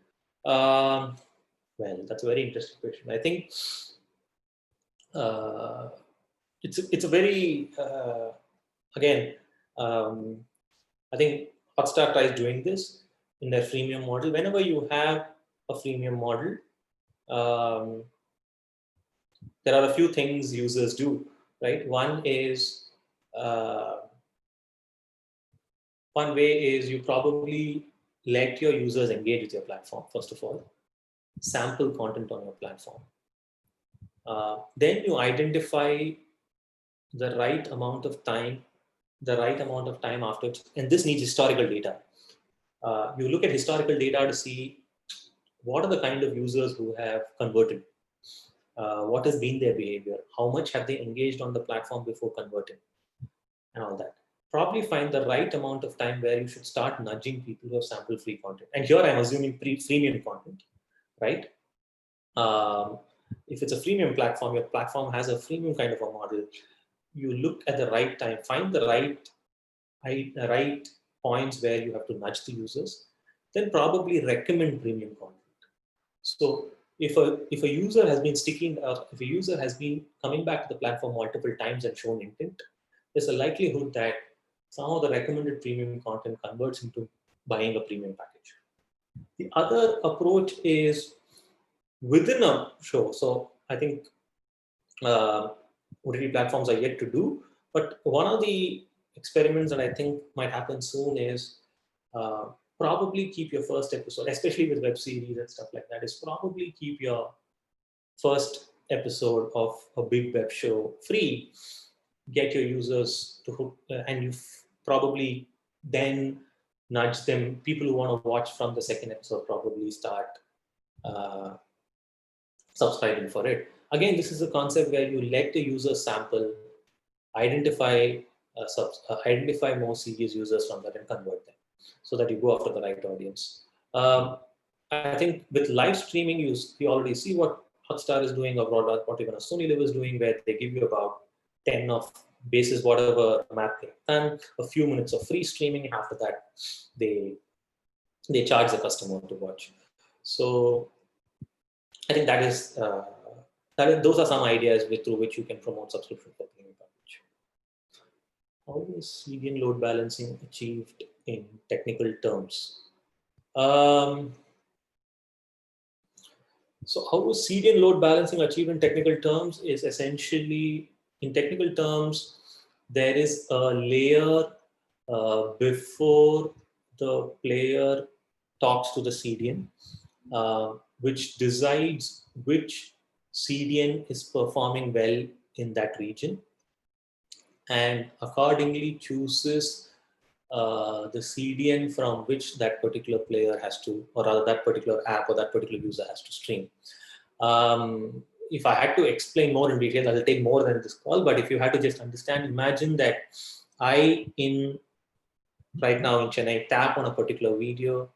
Well, that's a very interesting question. I think it's a very again. I think Hotstar tries doing this in their freemium model. Whenever you have a freemium model, there are a few things users do. Right. One way is you probably let your users engage with your platform, first of all, sample content on your platform. Then you identify the right amount of time the right amount of time after, and this needs historical data. You look at historical data to see what are the kind of users who have converted, what has been their behavior, how much have they engaged on the platform before converting, and all that. Probably find the right amount of time where you should start nudging people who have sample free content. And here I'm assuming premium content, right? Um, if it's a freemium platform, your platform has a freemium kind of a model. You look at the right time, find the right points where you have to nudge the users, then probably recommend premium content. So if a user has been sticking, if a user has been coming back to the platform multiple times and shown intent, there's a likelihood that some of the recommended premium content converts into buying a premium package. The other approach is within a show. So I think OTT platforms are yet to do, but one of the experiments that I think might happen soon is uh, probably keep your first episode, especially with web series and stuff like that, is probably keep your first episode of a big web show free, get your users to hook, and you probably then nudge them. People who want to watch from the second episode probably start uh, subscribing for it. Again, this is a concept where you let the user sample, identify identify more serious users from that and convert them, so that you go after the right audience. Um, I think with live streaming, you already see what Hotstar is doing, or what even a Sony Live is doing, where they give you about 10 of basis whatever map they've done, a few minutes of free streaming, and after that they charge the customer to watch. So I think those are some ideas through which you can promote subscription for premium package. How is CDN load balancing achieved in technical terms? Um, so how is CDN load balancing achieved in technical terms is essentially, in technical terms, there is a layer before the player talks to the CDN, which decides which CDN is performing well in that region, and accordingly chooses the CDN from which that particular player has to, or rather that particular app or that particular user has to stream. If I had to explain more in detail, I'll take more than this call, but if you had to just understand, imagine that right now in Chennai, tap on a particular video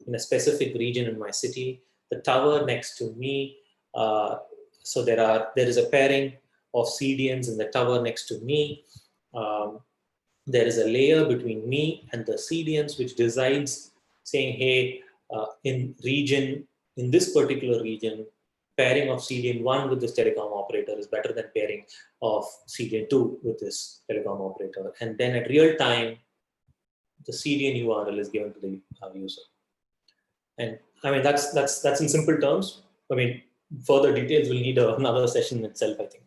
in a specific region in my city, the tower next to me, so there is a pairing of CDNs in the tower next to me. Um, there is a layer between me and the CDNs which decides, saying, hey, in this particular region, pairing of CDN 1 with this telecom operator is better than pairing of CDN 2 with this telecom operator. And then at real time, the CDN URL is given to the user. And I mean, that's in simple terms. I mean, further details will need another session itself, I think.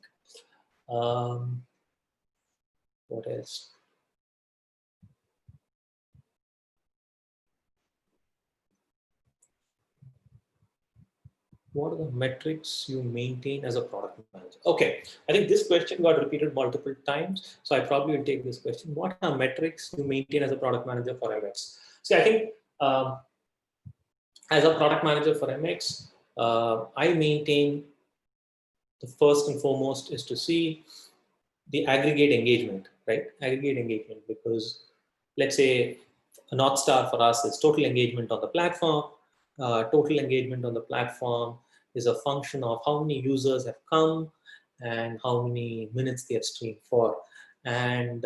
What else? What are the metrics you maintain as a product manager? Okay, I think this question got repeated multiple times, so I probably will take this question. What are metrics you maintain as a product manager for MX? See, I think as a product manager for MX, I maintain, the first and foremost is to see the aggregate engagement, right? Aggregate engagement, because let's say a North Star for us is total engagement on the platform. Total engagement on the platform is a function of how many users have come and how many minutes they have streamed for. And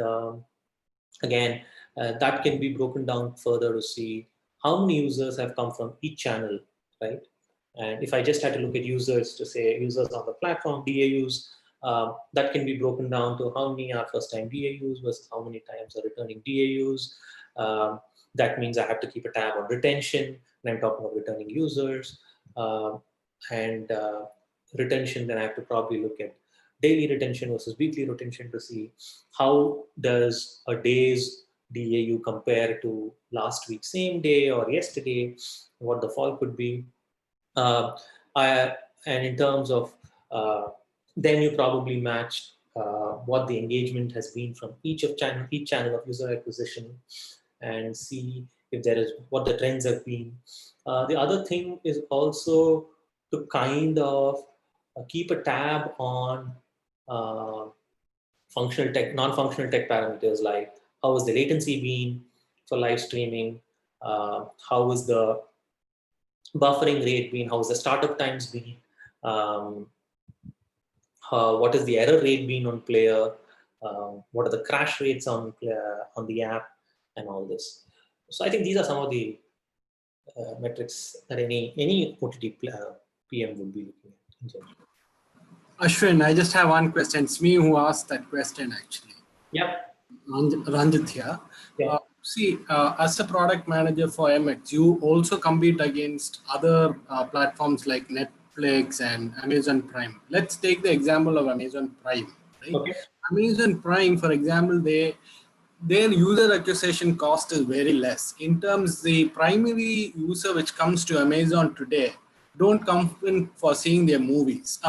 again, that can be broken down further to see how many users have come from each channel, right? And if I just had to look at users to say users on the platform, DAUs, that can be broken down to how many are first-time DAUs versus how many times are returning DAUs. That means I have to keep a tab on retention when I'm talking about returning users. And retention, then I have to probably look at daily retention versus weekly retention to see how does a day's DAU compare to last week same day or yesterday, what the fall could be. And in terms of then you probably match what the engagement has been from each channel of user acquisition, and see if there is what the trends have been. The other thing is also to kind of keep a tab on uh, functional tech, non-functional tech parameters, like how is the latency been for live streaming, how is the buffering rate been, how is the startup times been, um, what is the error rate been on player, what are the crash rates on the app, and all this. So I think these are some of the metrics that any OTT PM would be looking at in general. Ashwin, I just have one question. It's me who asked that question actually. Yeah. Ranjit here. Yeah. As a product manager for MX, you also compete against other platforms like Netflix and Amazon Prime. Let's take the example of Amazon Prime. Right? Okay. Amazon Prime, for example, their user acquisition cost is very less. In terms, the primary user which comes to Amazon today don't come in for seeing their movies.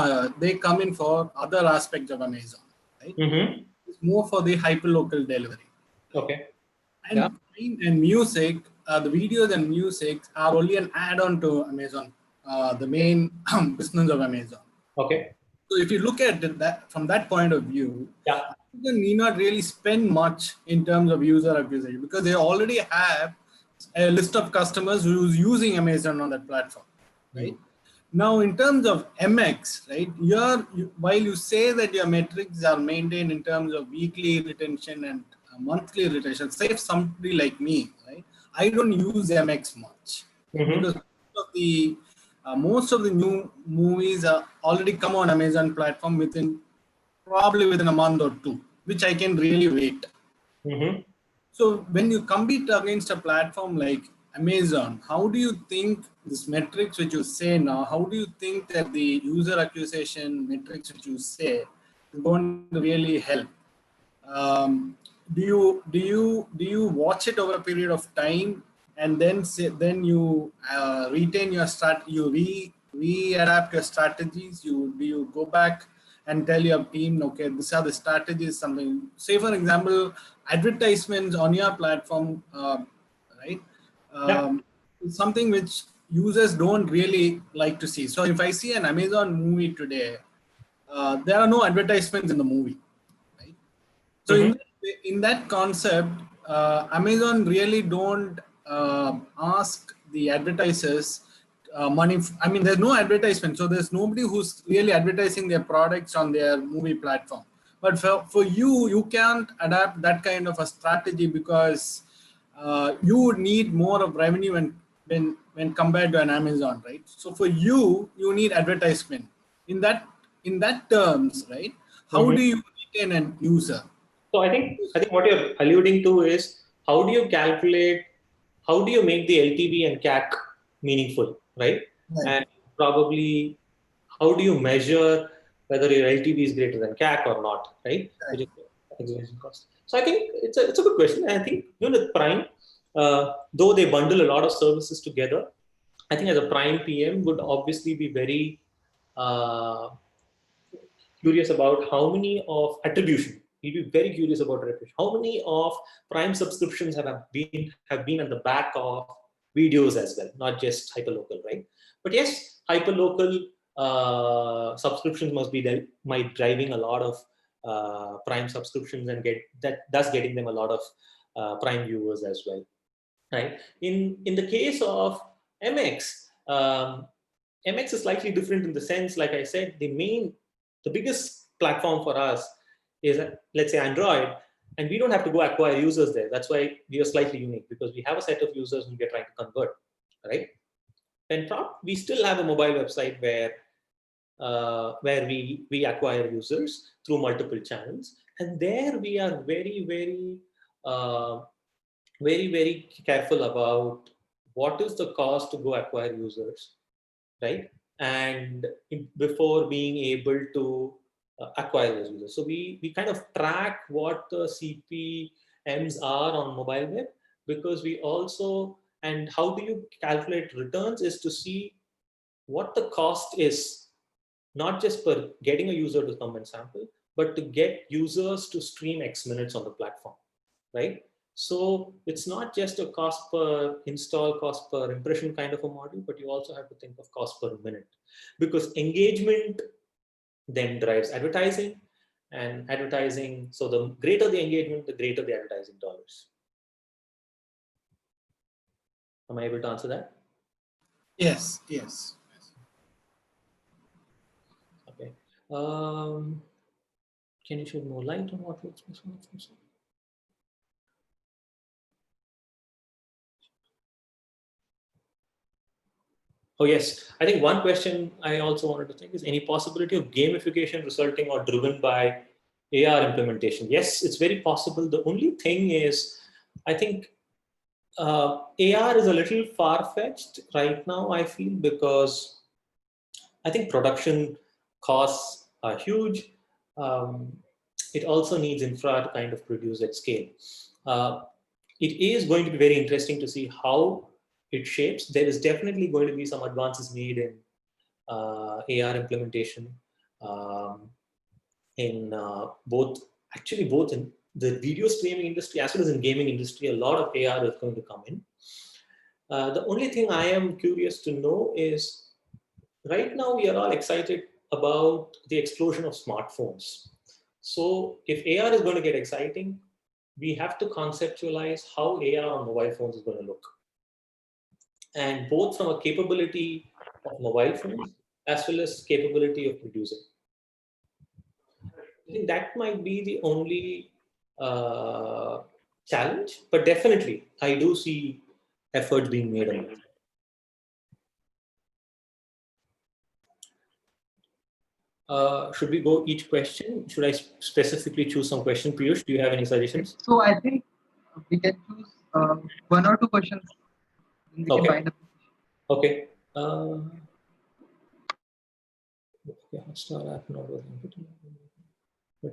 They come in for other aspects of Amazon. Right? Mm-hmm. It's more for the hyperlocal delivery. Okay. And yeah. Prime and music, the videos and music are only an add-on to Amazon, the main business of Amazon. Okay. So if you look at it from that point of view, yeah. Amazon need not really spend much in terms of user acquisition because they already have a list of customers who's using Amazon on that platform, right? Now, in terms of MX, right, while you say that your metrics are maintained in terms of weekly retention and monthly retention, say if somebody like me, right, I don't use MX much because most of the new movies are already come on Amazon platform probably within a month or two, which I can really wait. So when you compete against a platform like Amazon, how do you think this metrics which you say now, how do you think that the user acquisition metrics which you say is going to really help? Do you watch it over a period of time and then you retain your re-adapt your strategies? Do you go back and tell your team, okay, these are the strategies, something, say for example, advertisements on your platform, right? Something which users don't really like to see. So if I see an Amazon movie today, there are no advertisements in the movie, right? So in that concept, Amazon really don't ask the advertisers money. I mean, there's no advertisement, so there's nobody who's really advertising their products on their movie platform. But for you, you can't adapt that kind of a strategy because you would need more of revenue when compared to an Amazon, right? So for you, you need advertisement. In that terms, right? How do you retain an user? So I think what you're alluding to is how do you make the LTV and CAC meaningful, right? And probably how do you measure whether your LTV is greater than CAC or not, right? Which is acquisition cost. So I think it's a good question. And I think with Prime, though they bundle a lot of services together, I think as a Prime PM would obviously be very curious about how many of attribution. He'll be very curious about attribution. How many of Prime subscriptions have been on the back of videos as well, not just hyperlocal, right? But yes, hyperlocal subscriptions might driving a lot of Prime subscriptions and getting them a lot of Prime viewers as well, right? In the case of MX, MX is slightly different in the sense, like I said, the biggest platform for us is, let's say, Android, and we don't have to go acquire users there. That's why we are slightly unique, because we have a set of users who we are trying to convert, right? And we still have a mobile website where we acquire users through multiple channels, and there we are very, very careful about what is the cost to go acquire users, right? And before being able to acquire those users. So we kind of track what the CPMs are on mobile web, because we also, and how do you calculate returns is to see what the cost is, not just per getting a user to come and sample, but to get users to stream X minutes on the platform, right? So it's not just a cost per install, cost per impression kind of a model, but you also have to think of cost per minute, because engagement then drives advertising, and advertising, so the greater the engagement, the greater the advertising dollars. Am I able to answer that? Yes, yes. Okay. Can you shed more light on what works best? Oh yes, I think one question I also wanted to think is any possibility of gamification resulting or driven by AR implementation? Yes, it's very possible. The only thing is, I think AR is a little far-fetched right now, I feel, because I think production costs are huge. It also needs infra to kind of produce at scale. It is going to be very interesting to see how it shapes. There is definitely going to be some advances made in AR implementation in both in the video streaming industry as well as in gaming industry. A lot of AR is going to come in. The only thing I am curious to know is, right now we are all excited about the explosion of smartphones. So if AR is going to get exciting, we have to conceptualize how AR on mobile phones is going to look. And both from a capability of mobile phones as well as capability of producing. I think that might be the only challenge, but definitely I do see efforts being made on that. Should we go each question? Should I specifically choose some question? Piyush, do you have any suggestions? So I think we can choose one or two questions. And we can Okay. wind up. Okay. Yeah, Star app not working. I'll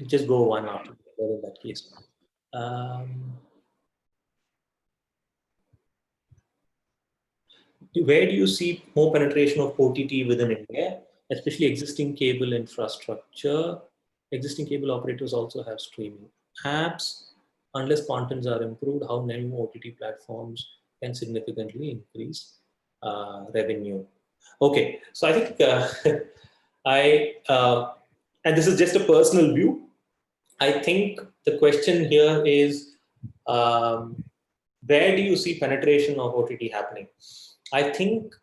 just go one after the other in that case. Where do you see more penetration of OTT within India, especially existing cable infrastructure? Existing cable operators also have streaming apps. Unless contents are improved, how many OTT platforms can significantly increase revenue? Okay, so I think and this is just a personal view. I think the question here is, where do you see penetration of OTT happening? I think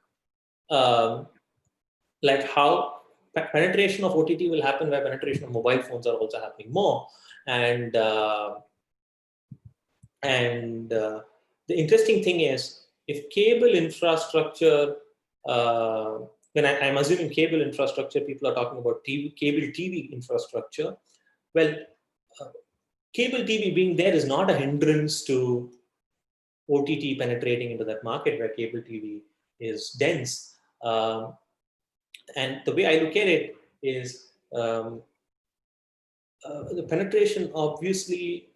like how penetration of OTT will happen where penetration of mobile phones are also happening more. And the interesting thing is, if cable infrastructure, when I'm assuming cable infrastructure, people are talking about cable TV infrastructure. Well, cable TV being there is not a hindrance to OTT penetrating into that market where cable TV is dense. And the way I look at it is the penetration obviously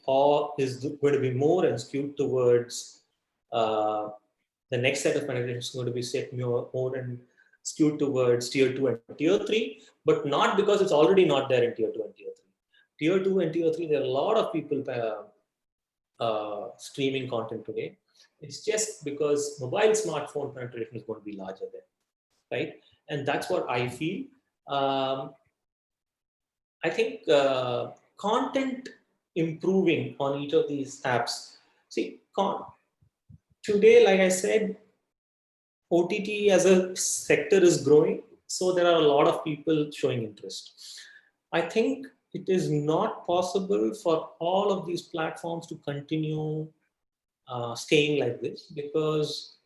is going to be more and skewed towards the next set of penetration is going to be set more and skewed towards tier 2 and tier 3, but not because it's already not there in tier 2 and tier 3. Tier 2 and tier 3, there are a lot of people streaming content today. It's just because mobile smartphone penetration is going to be larger there, right? And that's what I feel. I think content improving on each of these apps. See, today, like I said, OTT as a sector is growing, so there are a lot of people showing interest. I think it is not possible for all of these platforms to continue staying like this, because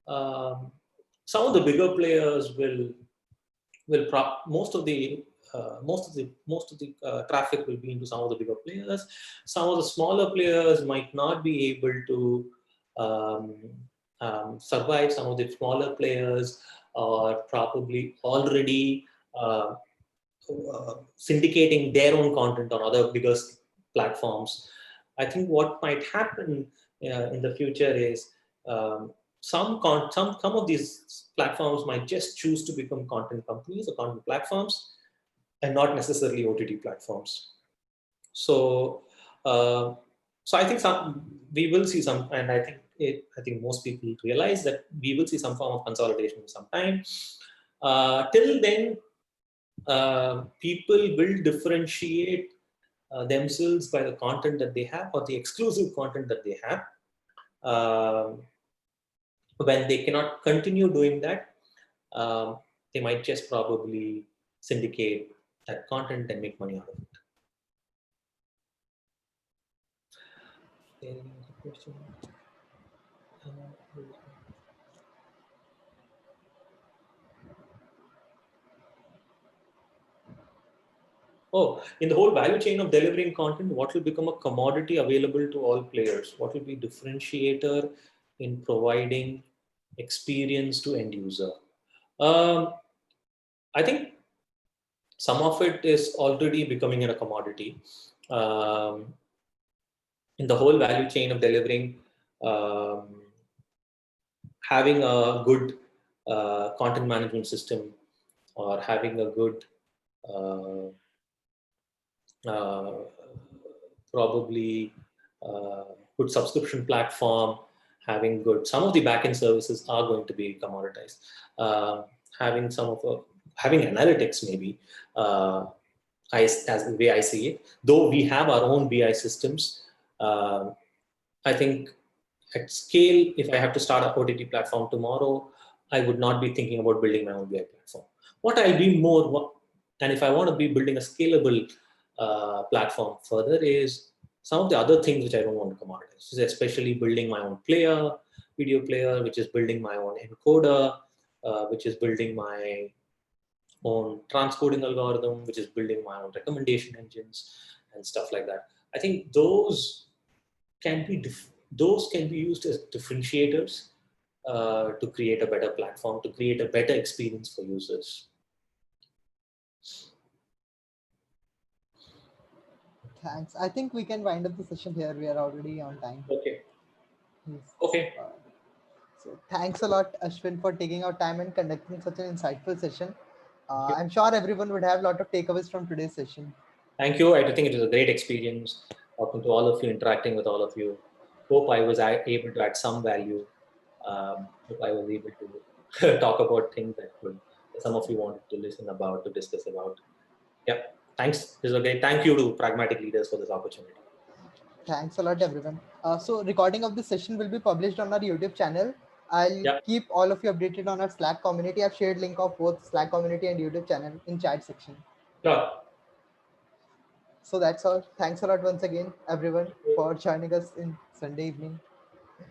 some of the bigger players will most of the traffic will be into some of the bigger players. Some of the smaller players might not be able to survive. Some of the smaller players are probably already syndicating their own content on other bigger platforms. I think what might happen in the future is some of these platforms might just choose to become content companies or content platforms, and not necessarily OTT platforms. So, so I think we will see some, and I think most people realize that we will see some form of consolidation sometime. Till then, people will differentiate themselves by the content that they have or the exclusive content that they have. When they cannot continue doing that, they might just probably syndicate that content and make money out of it. Any other question? Oh, in the whole value chain of delivering content, what will become a commodity available to all players? What will be differentiator in providing experience to end user? I think some of it is already becoming a commodity. In the whole value chain of delivering, having a good content management system, or having a good probably good subscription platform, having good, some of the backend services are going to be commoditized. Having having analytics maybe, as the way I see it, though we have our own BI systems, I think at scale, if I have to start a OTT platform tomorrow, I would not be thinking about building my own BI platform. What I'll be more, and if I want to be building a scalable platform further, is some of the other things which I don't want to commoditize, especially building my own video player, which is building my own encoder, which is building my own transcoding algorithm, which is building my own recommendation engines and stuff like that. I think those can be used as differentiators to create a better platform, to create a better experience for users. Thanks. I think we can wind up the session here. We are already on time. Okay. Yes. Okay. So thanks a lot, Ashwin, for taking our time and conducting such an insightful session. I'm sure everyone would have a lot of takeaways from today's session. Thank you. I think it was a great experience talking to all of you, interacting with all of you. Hope I was able to add some value. Hope I was able to talk about things that some of you wanted to listen about, to discuss about. Yep. Thanks. This was great. Thank you to Pragmatic Leaders for this opportunity. Thanks a lot, everyone. So recording of this session will be published on our YouTube channel. I'll keep all of you updated on our Slack community. I've shared link of both Slack community and YouTube channel in chat section. Sure. So that's all. Thanks a lot once again, everyone, for joining us in Sunday evening.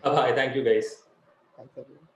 Bye. Thank you, guys. Thanks, everyone.